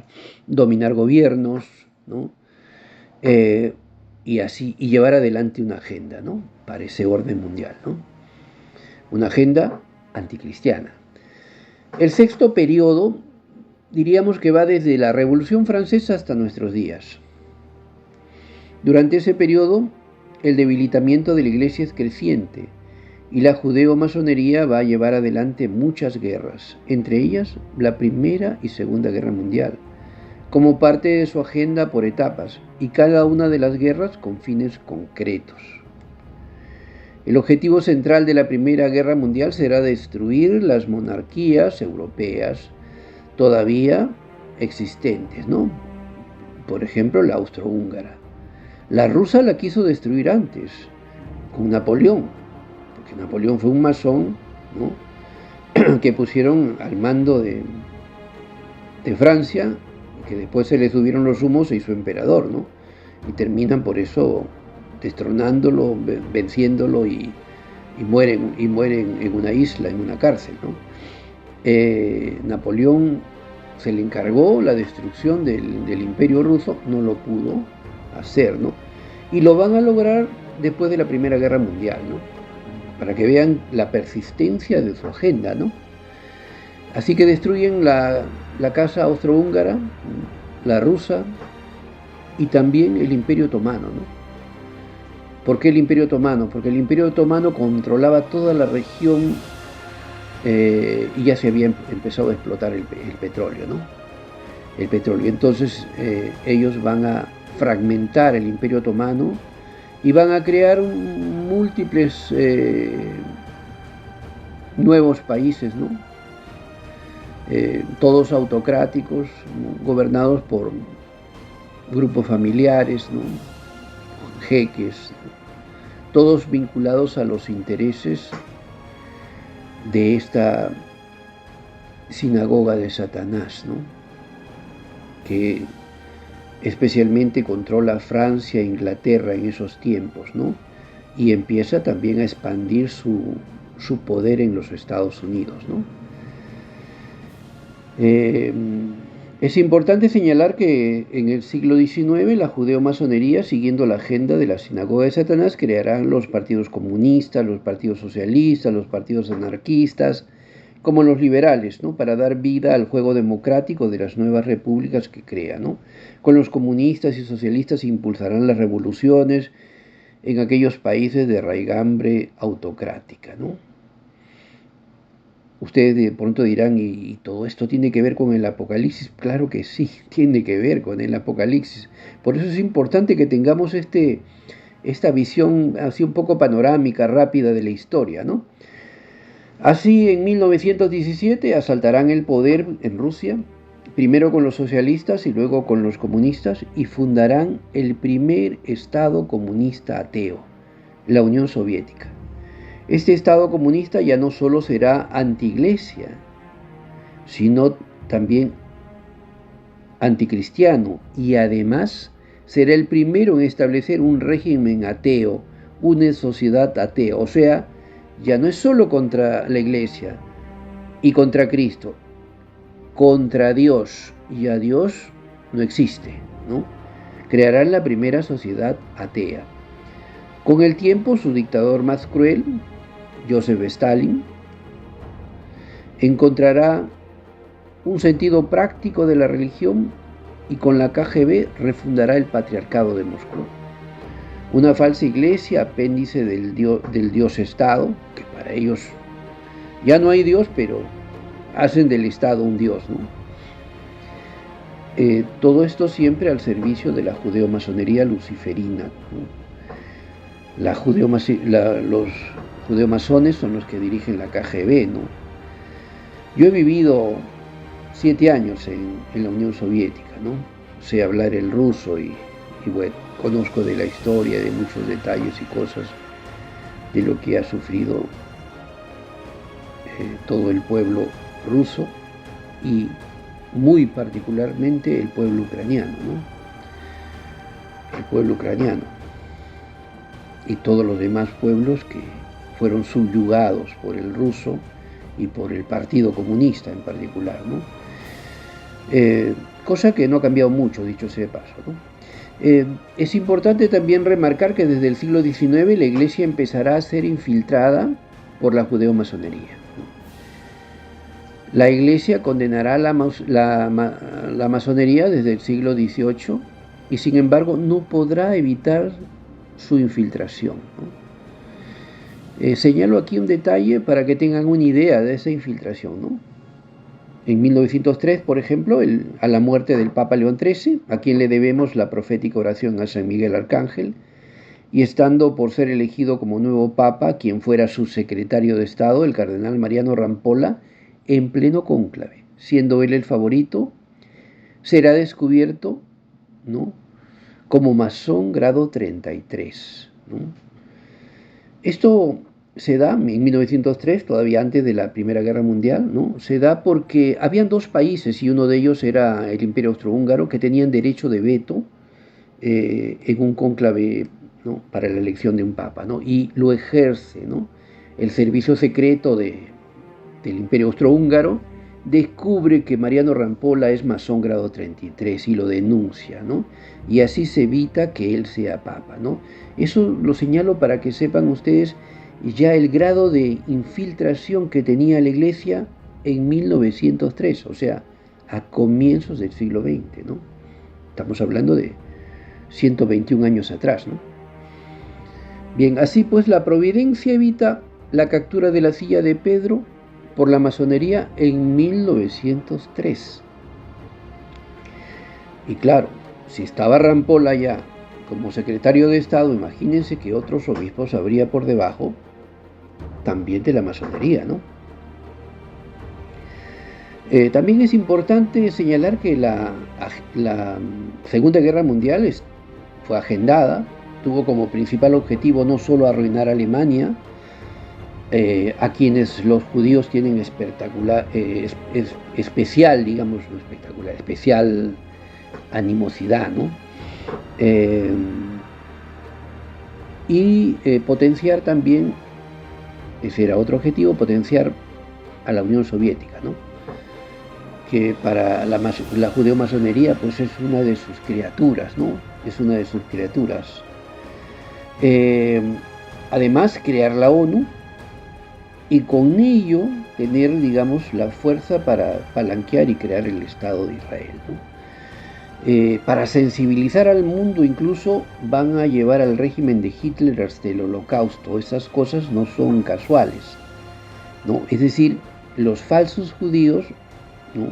dominar gobiernos, ¿no?, y así, y llevar adelante una agenda, ¿no?, para ese orden mundial, ¿no?, una agenda anticristiana. El sexto periodo, diríamos que va desde la Revolución Francesa hasta nuestros días. Durante ese periodo, el debilitamiento de la Iglesia es creciente y la judeo-masonería va a llevar adelante muchas guerras, entre ellas la Primera y Segunda Guerra Mundial, como parte de su agenda por etapas, y cada una de las guerras con fines concretos. El objetivo central de la Primera Guerra Mundial será destruir las monarquías europeas todavía existentes, ¿no? Por ejemplo, la austrohúngara. La rusa la quiso destruir antes, con Napoleón. porque Napoleón fue un masón, ¿no? que pusieron al mando de Francia, que después se le subieron los humos, se hizo emperador, ¿no? Y terminan por eso destronándolo, venciéndolo y mueren en una isla, en una cárcel, ¿no? Napoleón se le encargó la destrucción del imperio ruso, no lo pudo hacer, ¿no? Y lo van a lograr después de la Primera Guerra Mundial, ¿no? Para que vean la persistencia de su agenda, ¿no? Así que destruyen la casa austrohúngara, la rusa y también el Imperio Otomano, ¿no? ¿Por qué el Imperio Otomano? Porque el Imperio Otomano controlaba toda la región y ya se había empezado a explotar el petróleo, ¿no? El petróleo. Entonces ellos van a fragmentar el Imperio Otomano y van a crear múltiples nuevos países, ¿no? Todos autocráticos, ¿no? Gobernados por grupos familiares, ¿no? Jeques, todos vinculados a los intereses de esta sinagoga de Satanás, ¿no? Que especialmente controla Francia e Inglaterra en esos tiempos, ¿no? Y empieza también a expandir su poder en los Estados Unidos, ¿no? Es importante señalar que en el siglo XIX la judeo-masonería, siguiendo la agenda de la sinagoga de Satanás, crearán los partidos comunistas, los partidos socialistas, los partidos anarquistas, como los liberales, ¿no? Para dar vida al juego democrático de las nuevas repúblicas que crea, ¿no? Con los comunistas y socialistas impulsarán las revoluciones en aquellos países de raigambre autocrática, ¿no? Ustedes de pronto dirán, ¿y todo esto tiene que ver con el Apocalipsis? Claro que sí, tiene que ver con el Apocalipsis. Por eso es importante que tengamos esta visión así un poco panorámica, rápida de la historia, ¿no? Así, en 1917 asaltarán el poder en Rusia, primero con los socialistas y luego con los comunistas, y fundarán el primer Estado comunista ateo, la Unión Soviética. Este Estado comunista ya no solo será antiiglesia, sino también anticristiano, y además será el primero en establecer un régimen ateo, una sociedad atea. O sea, ya no es solo contra la iglesia y contra Cristo, contra Dios, y a Dios no existe, ¿no? Crearán la primera sociedad atea. Con el tiempo, su dictador más cruel, Joseph Stalin, encontrará un sentido práctico de la religión y con la KGB refundará el patriarcado de Moscú. Una falsa iglesia, apéndice del Dios Estado, que para ellos ya no hay Dios, pero hacen del Estado un Dios, ¿no? Todo esto siempre al servicio de la judeo-masonería luciferina, ¿no? Los judeomasones son los que dirigen la KGB, ¿no? Yo he vivido 7 años en la Unión Soviética, ¿no? Sé hablar el ruso y bueno, conozco de la historia, de muchos detalles y cosas de lo que ha sufrido todo el pueblo ruso y muy particularmente el pueblo ucraniano, ¿no? El pueblo ucraniano y todos los demás pueblos que fueron subyugados por el ruso y por el Partido Comunista en particular, ¿no? Cosa que no ha cambiado mucho, dicho sea de paso, ¿no? Es importante también remarcar que desde el siglo XIX la Iglesia empezará a ser infiltrada por la judeo-masonería, ¿no? La Iglesia condenará la masonería desde el siglo XVIII y sin embargo no podrá evitar su infiltración, ¿no? Señalo aquí un detalle para que tengan una idea de esa infiltración, ¿no? En 1903, por ejemplo, a la muerte del Papa León XIII, a quien le debemos la profética oración a San Miguel Arcángel, y estando por ser elegido como nuevo Papa, quien fuera su secretario de Estado, el cardenal Mariano Rampolla, en pleno cónclave, siendo él el favorito, será descubierto, ¿no?, como masón grado 33, ¿no? Esto se da en 1903, todavía antes de la Primera Guerra Mundial, ¿no? Se da porque habían dos países y uno de ellos era el Imperio Austrohúngaro que tenían derecho de veto en un cónclave, ¿no? Para la elección de un papa, ¿no? Y lo ejerce, ¿no? El servicio secreto del Imperio Austrohúngaro descubre que Mariano Rampolla es masón grado 33 y lo denuncia, ¿no? Y así se evita que él sea papa, ¿no? Eso lo señalo para que sepan ustedes ya el grado de infiltración que tenía la Iglesia en 1903, o sea, a comienzos del siglo XX, ¿no? Estamos hablando de 121 años atrás, ¿no? Bien, así pues la providencia evita la captura de la silla de Pedro por la masonería en 1903. Y claro, si estaba Rampolla ya como secretario de Estado, imagínense que otros obispos habría por debajo también de la masonería, ¿no? También es importante señalar que la Segunda Guerra Mundial fue agendada, tuvo como principal objetivo no solo arruinar Alemania, a quienes los judíos tienen especial, digamos, no espectacular, especial animosidad, ¿no? Y potenciar también, ese era otro objetivo, potenciar a la Unión Soviética, ¿no? Que para la judeo-masonería pues es una de sus criaturas, ¿no? Es una de sus criaturas. Además, crear la ONU y con ello tener, digamos, la fuerza para palanquear y crear el Estado de Israel, ¿no? Para sensibilizar al mundo, incluso van a llevar al régimen de Hitler hasta el Holocausto. Esas cosas no son casuales, ¿no? Es decir, los falsos judíos, ¿no?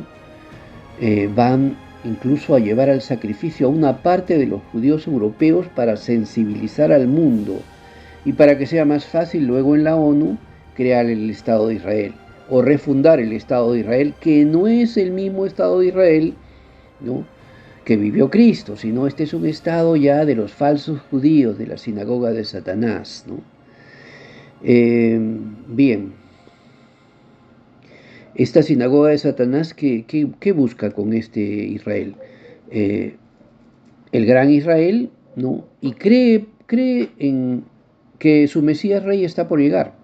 Van incluso a llevar al sacrificio a una parte de los judíos europeos para sensibilizar al mundo y para que sea más fácil luego en la ONU crear el Estado de Israel o refundar el Estado de Israel, que no es el mismo Estado de Israel, ¿no?, que vivió Cristo, sino este es un Estado ya de los falsos judíos, de la sinagoga de Satanás, ¿no? Bien, esta sinagoga de Satanás, ¿qué busca con este Israel? El gran Israel, ¿no? Y cree en que su Mesías Rey está por llegar,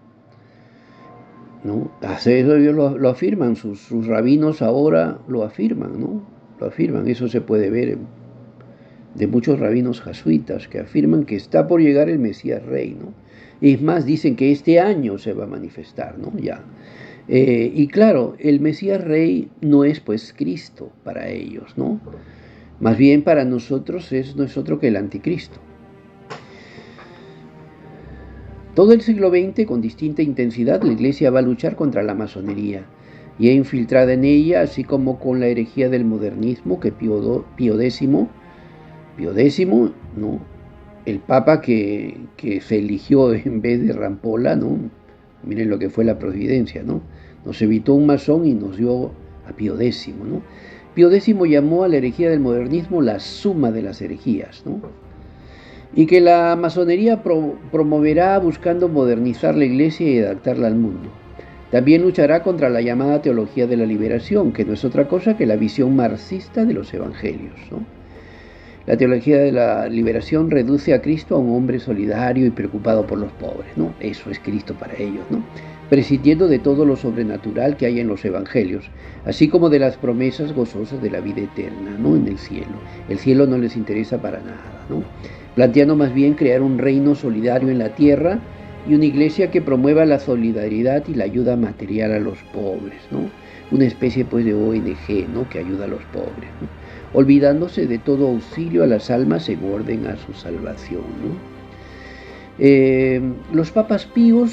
¿no? Eso ellos lo afirman, sus rabinos ahora lo afirman, ¿no? Lo afirman, eso se puede ver de muchos rabinos jesuitas que afirman que está por llegar el Mesías Rey, ¿no? Y es más, dicen que este año se va a manifestar, ¿no? Ya. Y claro, el Mesías Rey no es pues Cristo para ellos, ¿no? Más bien para nosotros no es otro que el anticristo. Todo el siglo XX, con distinta intensidad, la Iglesia va a luchar contra la masonería y es infiltrada en ella, así como con la herejía del modernismo que Pío X, ¿no?, el Papa que se eligió en vez de Rampolla, ¿no? Miren lo que fue la providencia, ¿no? Nos evitó un masón y nos dio a Pío X, ¿no? Pío X llamó a la herejía del modernismo la suma de las herejías, ¿no? Y que la masonería promoverá buscando modernizar la Iglesia y adaptarla al mundo. También luchará contra la llamada teología de la liberación, que no es otra cosa que la visión marxista de los evangelios, ¿no? La teología de la liberación reduce a Cristo a un hombre solidario y preocupado por los pobres, ¿no? Eso es Cristo para ellos, ¿no? Prescindiendo de todo lo sobrenatural que hay en los evangelios, así como de las promesas gozosas de la vida eterna, ¿no?, en el cielo. El cielo no les interesa para nada, ¿no? Planteando más bien crear un reino solidario en la tierra y una iglesia que promueva la solidaridad y la ayuda material a los pobres, ¿no? Una especie pues de ONG, ¿no?, que ayuda a los pobres, ¿no?, olvidándose de todo auxilio a las almas en orden a su salvación, ¿no? Los papas píos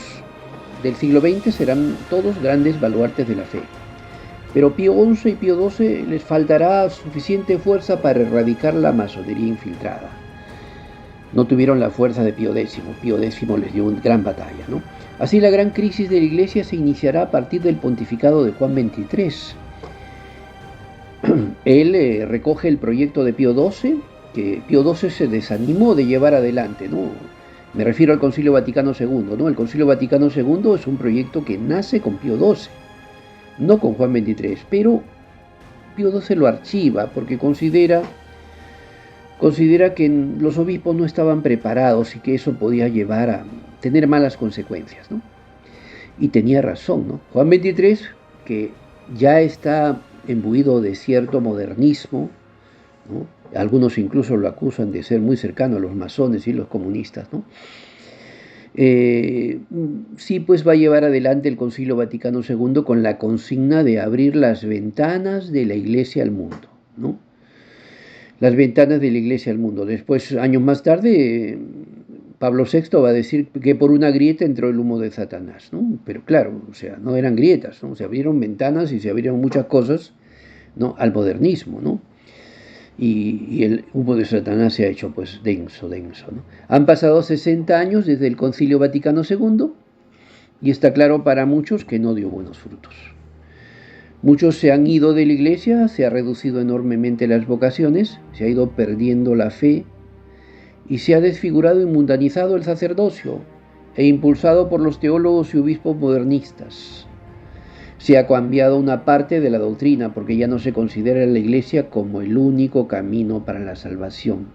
del siglo XX serán todos grandes baluartes de la fe, pero Pío XI y Pío XII les faltará suficiente fuerza para erradicar la masonería infiltrada. No tuvieron la fuerza de Pío X. Pío X les dio una gran batalla, ¿no? Así la gran crisis de la Iglesia se iniciará a partir del pontificado de Juan XXIII. Él recoge el proyecto de Pío XII, que Pío XII se desanimó de llevar adelante, ¿no? Me refiero al Concilio Vaticano II, ¿no? El Concilio Vaticano II es un proyecto que nace con Pío XII, no con Juan XXIII, pero Pío XII lo archiva porque considera que los obispos no estaban preparados y que eso podía llevar a tener malas consecuencias, ¿no? Y tenía razón, ¿no? Juan XXIII, que ya está imbuido de cierto modernismo, ¿no? Algunos incluso lo acusan de ser muy cercano a los masones y los comunistas, ¿no? Sí, pues va a llevar adelante el Concilio Vaticano II con la consigna de abrir las ventanas de la Iglesia al mundo, ¿no? Las ventanas de la Iglesia al mundo. Después, años más tarde, Pablo VI va a decir que por una grieta entró el humo de Satanás, ¿no? Pero claro, o sea, no eran grietas, ¿no? Se abrieron ventanas y se abrieron muchas cosas, ¿no? Al modernismo, ¿no? Y el humo de Satanás se ha hecho pues denso, ¿no? Han pasado 60 años desde el Concilio Vaticano II y está claro para muchos que no dio buenos frutos. Muchos se han ido de la iglesia, se ha reducido enormemente las vocaciones, se ha ido perdiendo la fe y se ha desfigurado y mundanizado el sacerdocio e impulsado por los teólogos y obispos modernistas. Se ha cambiado una parte de la doctrina porque ya no se considera la Iglesia como el único camino para la salvación.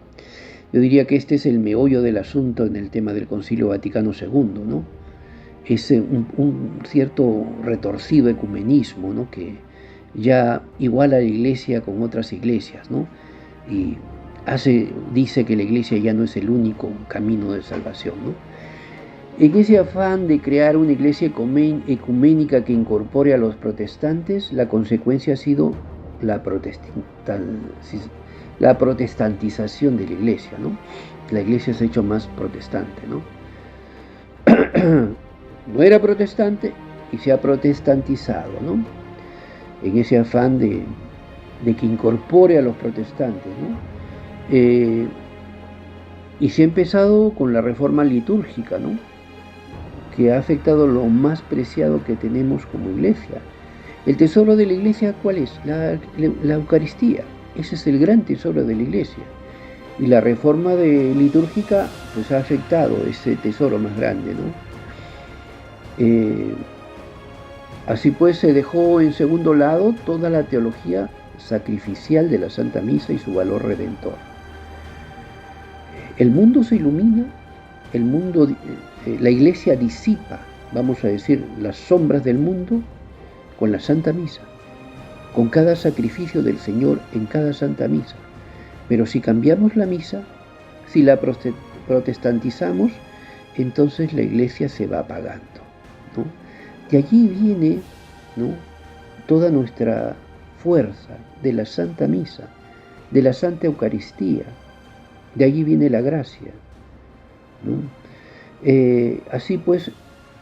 Yo diría que este es el meollo del asunto en el tema del Concilio Vaticano II, ¿no? Es un cierto retorcido ecumenismo, ¿no? Que ya iguala a la Iglesia con otras iglesias, ¿no? Y dice que la Iglesia ya no es el único camino de salvación, ¿no? En ese afán de crear una iglesia ecuménica que incorpore a los protestantes, la consecuencia ha sido la protestantización de la iglesia, ¿no? La iglesia se ha hecho más protestante, ¿no? No era protestante y se ha protestantizado, ¿no? En ese afán de que incorpore a los protestantes, ¿no? Y se ha empezado con la reforma litúrgica, ¿no? Que ha afectado lo más preciado que tenemos como iglesia. El tesoro de la iglesia, ¿cuál es? La Eucaristía. Ese es el gran tesoro de la iglesia. Y la reforma litúrgica pues ha afectado ese tesoro más grande, ¿no? Así pues se dejó en segundo lado toda la teología sacrificial de la Santa Misa y su valor redentor. El mundo se ilumina, la iglesia disipa, vamos a decir, las sombras del mundo con la Santa Misa, con cada sacrificio del Señor en cada Santa Misa. Pero si cambiamos la misa, si la protestantizamos, entonces la iglesia se va apagando, ¿no? De allí viene, ¿no?, toda nuestra fuerza de la Santa Misa, de la Santa Eucaristía. De allí viene la gracia, ¿no? Así pues,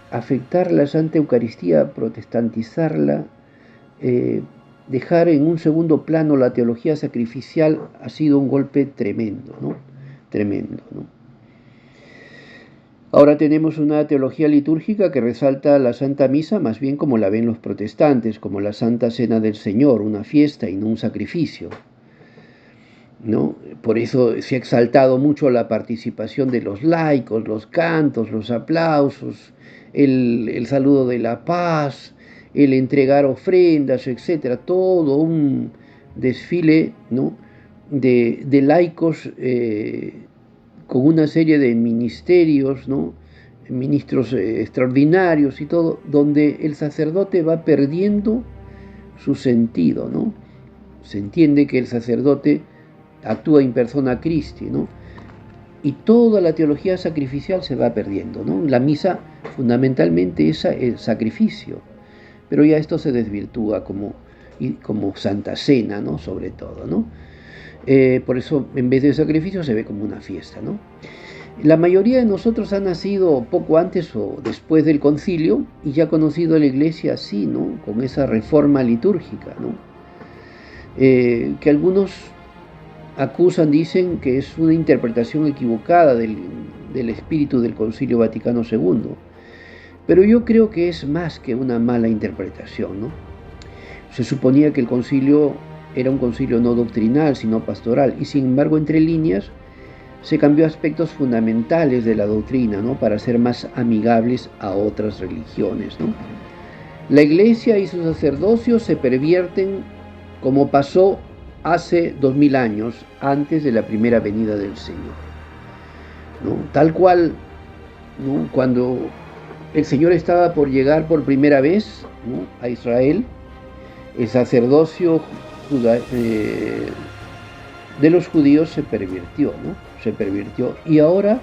afectar la Santa Eucaristía, protestantizarla, dejar en un segundo plano la teología sacrificial ha sido un golpe tremendo, ¿no? Tremendo, ¿no? Ahora tenemos una teología litúrgica que resalta la Santa Misa más bien como la ven los protestantes, como la Santa Cena del Señor, una fiesta y no un sacrificio, ¿no? Por eso se ha exaltado mucho la participación de los laicos, los cantos, los aplausos, el saludo de la paz, el entregar ofrendas, etcétera. Todo un desfile, ¿no?, de laicos con una serie de ministerios, ¿no?, ministros extraordinarios y todo, donde el sacerdote va perdiendo su sentido, ¿no? Se entiende que el sacerdote actúa in persona Christi, ¿no? Y toda la teología sacrificial se va perdiendo, ¿no? La misa fundamentalmente es el sacrificio, pero ya esto se desvirtúa como Santa Cena, ¿no?, sobre todo, ¿no? Por eso en vez de sacrificio se ve como una fiesta, ¿no? La mayoría de nosotros ha nacido poco antes o después del concilio y ya ha conocido la iglesia así, ¿no?, con esa reforma litúrgica, ¿no? Que algunos acusan, dicen que es una interpretación equivocada del espíritu del Concilio Vaticano II. Pero yo creo que es más que una mala interpretación, ¿no? Se suponía que el concilio era un concilio no doctrinal, sino pastoral, y sin embargo, entre líneas, se cambió aspectos fundamentales de la doctrina, ¿no? Para ser más amigables a otras religiones, ¿no? La Iglesia y sus sacerdocios se pervierten como pasó hace 2000 años, antes de la primera venida del Señor, ¿no? Tal cual, ¿no? Cuando el Señor estaba por llegar por primera vez, ¿no?, a Israel, el sacerdocio de los judíos se pervirtió, ¿no? Se pervirtió. Y ahora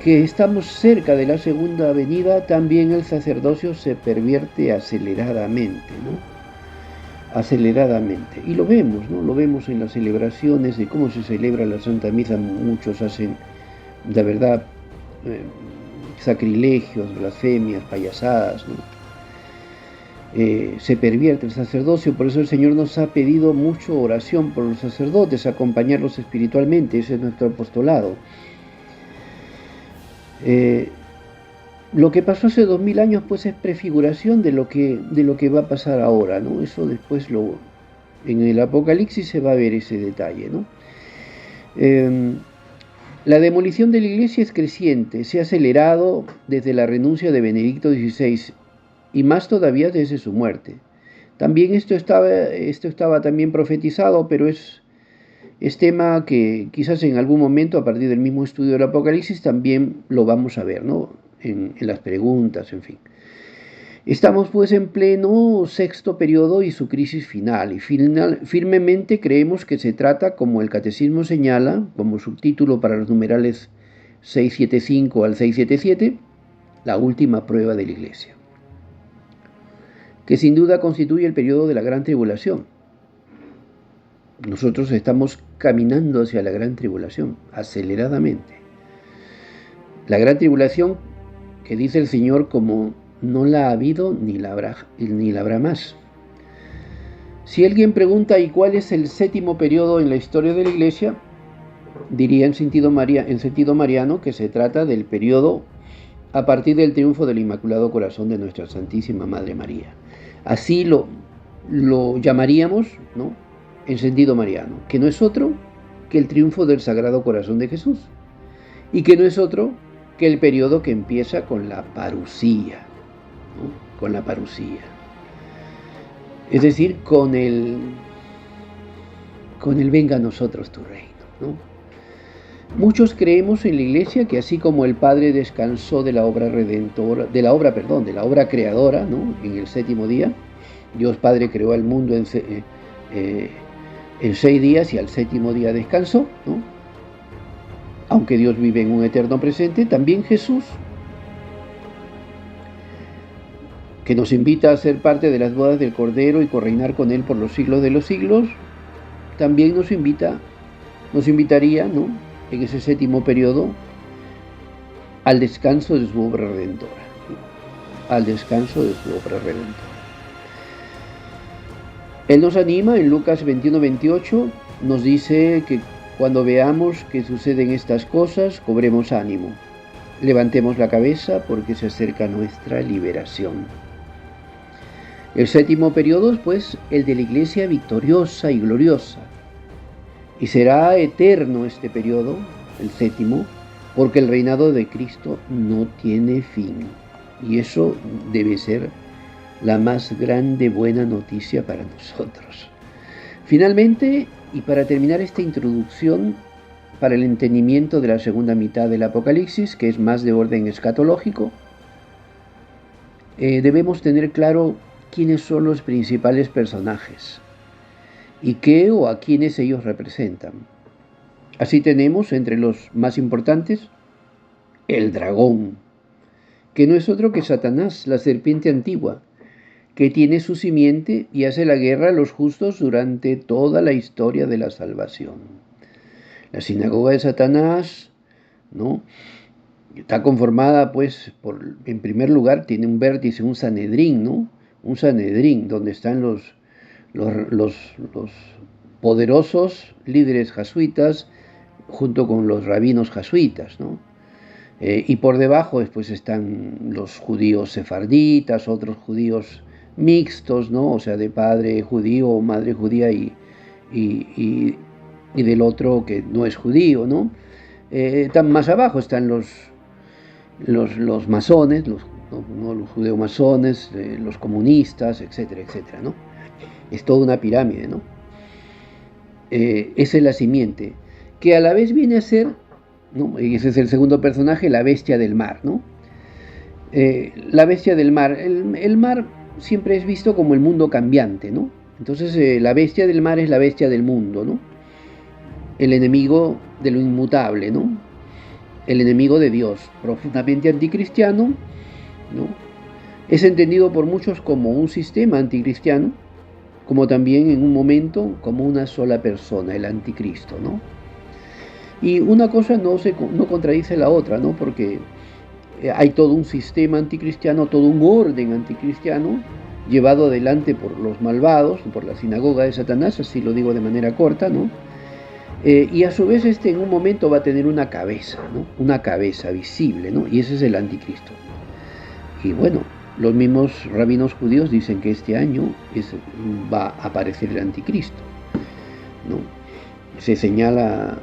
que estamos cerca de la segunda venida, también el sacerdocio se pervierte aceleradamente, ¿no? Aceleradamente. Y lo vemos, ¿no? Lo vemos en las celebraciones de cómo se celebra la Santa Misa. Muchos hacen, de verdad, sacrilegios, blasfemias, payasadas, ¿no? Se pervierte el sacerdocio. Por eso el Señor nos ha pedido mucho oración por los sacerdotes, acompañarlos espiritualmente. Ese es nuestro apostolado. Lo que pasó hace 2000 años, pues, es prefiguración de lo que va a pasar ahora, ¿no? Eso después en el Apocalipsis se va a ver ese detalle, ¿no? La demolición de la Iglesia es creciente, se ha acelerado desde la renuncia de Benedicto XVI y más todavía desde su muerte. También esto estaba también profetizado, pero es tema que quizás en algún momento, a partir del mismo estudio del Apocalipsis, también lo vamos a ver, ¿no? En las preguntas, en fin. Estamos pues en pleno sexto periodo y su crisis final, y firmemente creemos que se trata, como el Catecismo señala, como subtítulo para los numerales 675 al 677, la última prueba de la Iglesia, que sin duda constituye el periodo de la gran tribulación. Nosotros estamos caminando hacia la gran tribulación, aceleradamente. La gran tribulación que dice el Señor como no la ha habido ni la habrá más. Si alguien pregunta, ¿y cuál es el séptimo periodo en la historia de la Iglesia?, diría en sentido mariano que se trata del periodo a partir del triunfo del Inmaculado Corazón de nuestra Santísima Madre María. Así lo llamaríamos, ¿no?, en sentido mariano, que no es otro que el triunfo del Sagrado Corazón de Jesús, y que no es otro que el periodo que empieza con la parusía, ¿no?, con la parusía, es decir, con el venga a nosotros tu reino, ¿no? Muchos creemos en la Iglesia que así como el Padre descansó de la obra creadora, ¿no?, en el séptimo día, Dios Padre creó al mundo en 6 días y al séptimo día descansó, ¿no? Aunque Dios vive en un eterno presente, también Jesús, que nos invita a ser parte de las bodas del Cordero y correinar con Él por los siglos de los siglos, también nos invitaría, ¿no?, en ese séptimo periodo, al descanso de su obra redentora, ¿no?, al descanso de su obra redentora. Él nos anima en Lucas 21-28, nos dice que cuando veamos que suceden estas cosas, cobremos ánimo, levantemos la cabeza porque se acerca nuestra liberación. El séptimo periodo es pues el de la Iglesia victoriosa y gloriosa, y será eterno este periodo, el séptimo, porque el reinado de Cristo no tiene fin, y eso debe ser la más grande buena noticia para nosotros. Finalmente, y para terminar esta introducción para el entendimiento de la segunda mitad del Apocalipsis, que es más de orden escatológico, debemos tener claro quiénes son los principales personajes y qué o a quiénes ellos representan. Así tenemos entre los más importantes el dragón, que no es otro que Satanás, la serpiente antigua, que tiene su simiente y hace la guerra a los justos durante toda la historia de la salvación. La sinagoga de Satanás, ¿no?, está conformada, pues, en primer lugar, tiene un vértice, un Sanedrín, ¿no?, un Sanedrín, donde están los poderosos líderes jesuitas junto con los rabinos jesuitas, ¿no? Y por debajo después están los judíos sefarditas, otros judíos mixtos, ¿no?, o sea, de padre judío o madre judía y del otro que no es judío, ¿no? Más abajo están los masones, los judeo-masones, los comunistas, etcétera, etcétera, ¿no? Es toda una pirámide, ¿no? Esa es la simiente, que a la vez viene a ser, ¿no? Y ese es el segundo personaje, la bestia del mar, ¿no? La bestia del mar. El mar siempre es visto como el mundo cambiante, ¿no? Entonces la bestia del mar es la bestia del mundo, ¿no? El enemigo de lo inmutable, ¿no? El enemigo de Dios, profundamente anticristiano, ¿no? Es entendido por muchos como un sistema anticristiano, como también en un momento como una sola persona, el anticristo, ¿no? Y una cosa no contradice la otra, ¿no? Porque hay todo un sistema anticristiano, todo un orden anticristiano llevado adelante por los malvados, por la sinagoga de Satanás, así lo digo de manera corta, ¿no? Y a su vez en un momento va a tener una cabeza, ¿no? Una cabeza visible, ¿no? Y ese es el anticristo. Y bueno, los mismos rabinos judíos dicen que este año va a aparecer el anticristo, ¿no? Se señala,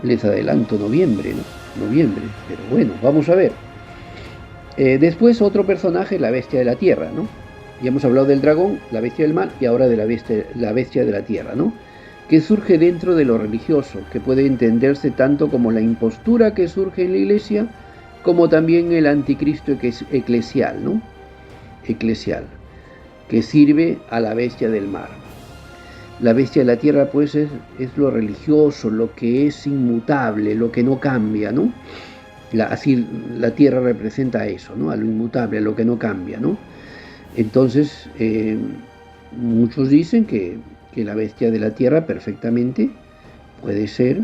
les adelanto, noviembre, ¿no? Noviembre, pero bueno, vamos a ver. Después otro personaje, la bestia de la tierra, ¿no? Ya hemos hablado del dragón, la bestia del mar, y ahora de la bestia de la tierra, ¿no? Que surge dentro de lo religioso, que puede entenderse tanto como la impostura que surge en la iglesia, como también el anticristo eclesial, ¿no? Eclesial, que sirve a la bestia del mar. La bestia de la tierra, pues, es lo religioso, lo que es inmutable, lo que no cambia, ¿no? Así la tierra representa eso, ¿no? A lo inmutable, a lo que no cambia, ¿no? Entonces, muchos dicen que la bestia de la tierra perfectamente puede ser,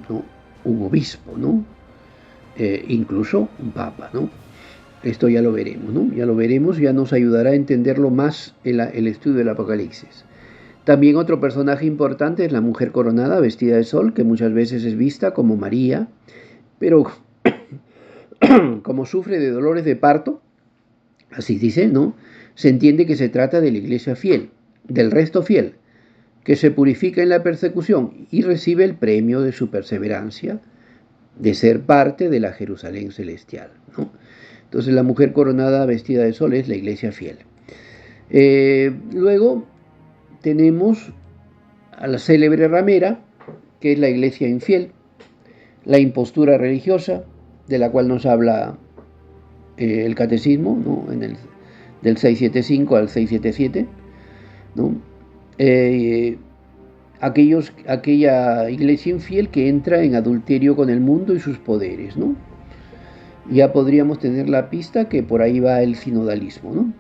¿no? Un obispo, ¿no? Incluso un papa, ¿no? Esto ya lo veremos, ¿no? Ya lo veremos, ya nos ayudará a entenderlo más el estudio del Apocalipsis. También otro personaje importante es la mujer coronada vestida de sol, que muchas veces es vista como María, pero como sufre de dolores de parto, así dice, ¿no? Se entiende que se trata de la iglesia fiel, del resto fiel, que se purifica en la persecución y recibe el premio de su perseverancia, de ser parte de la Jerusalén celestial, ¿no? Entonces la mujer coronada vestida de sol es la iglesia fiel. Luego tenemos a la célebre ramera, que es la iglesia infiel, la impostura religiosa, de la cual nos habla el catecismo, ¿no? Del 675 al 677, ¿no? Aquella iglesia infiel que entra en adulterio con el mundo y sus poderes, ¿no? Ya podríamos tener la pista que por ahí va el sinodalismo, ¿no?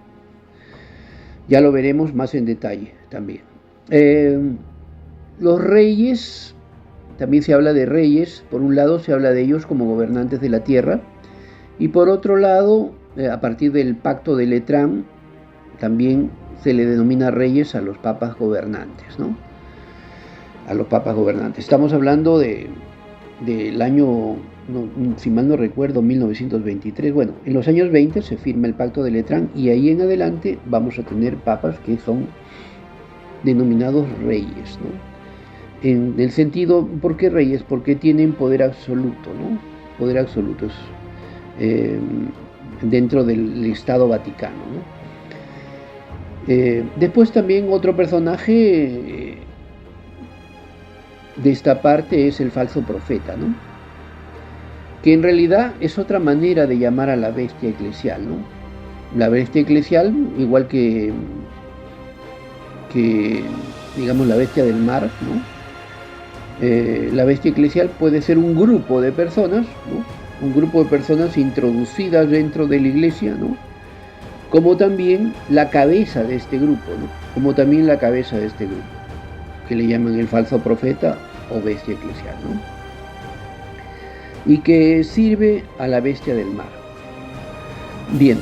Ya lo veremos más en detalle también. Los reyes, también se habla de reyes. Por un lado se habla de ellos como gobernantes de la tierra, y por otro lado, a partir del pacto de Letrán, también se le denomina reyes a los papas gobernantes, ¿no? A los papas gobernantes. Estamos hablando del año, si mal no recuerdo, 1923. Bueno, en los años 20 se firma el pacto de Letrán, y ahí en adelante vamos a tener papas que son denominados reyes, ¿no? En el sentido, ¿por qué reyes? Porque tienen poder absoluto, ¿no? Poder absoluto dentro del Estado Vaticano, ¿no? Después también otro personaje de esta parte es el falso profeta, ¿no? Que en realidad es otra manera de llamar a la bestia eclesial, ¿no? La bestia eclesial, igual que digamos la bestia del mar, ¿no? La bestia eclesial puede ser un grupo de personas, ¿no? Un grupo de personas introducidas dentro de la iglesia, ¿no? Como también la cabeza de este grupo, ¿no? Como también la cabeza de este grupo, que le llaman el falso profeta o bestia eclesial, ¿no? Y que sirve a la bestia del mar. Bien,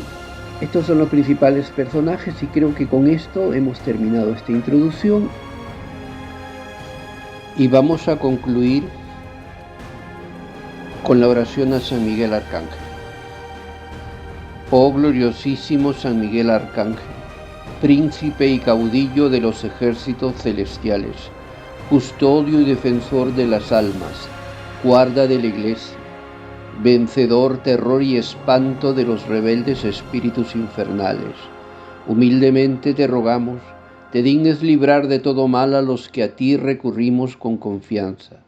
estos son los principales personajes, y creo que con esto hemos terminado esta introducción y vamos a concluir con la oración a San Miguel Arcángel. Oh gloriosísimo San Miguel Arcángel, príncipe y caudillo de los ejércitos celestiales, custodio y defensor de las almas, guarda de la Iglesia, vencedor terror y espanto de los rebeldes espíritus infernales, humildemente te rogamos, te dignes librar de todo mal a los que a ti recurrimos con confianza.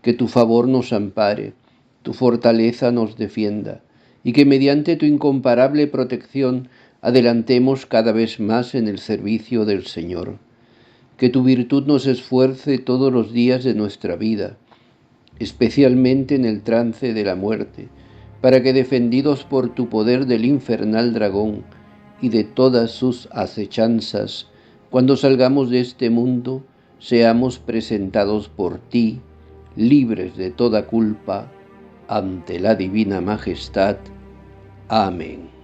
Que tu favor nos ampare, tu fortaleza nos defienda, y que mediante tu incomparable protección adelantemos cada vez más en el servicio del Señor. Que tu virtud nos esfuerce todos los días de nuestra vida, especialmente en el trance de la muerte, para que defendidos por tu poder del infernal dragón y de todas sus acechanzas, cuando salgamos de este mundo, seamos presentados por ti, libres de toda culpa, ante la divina majestad. Amén.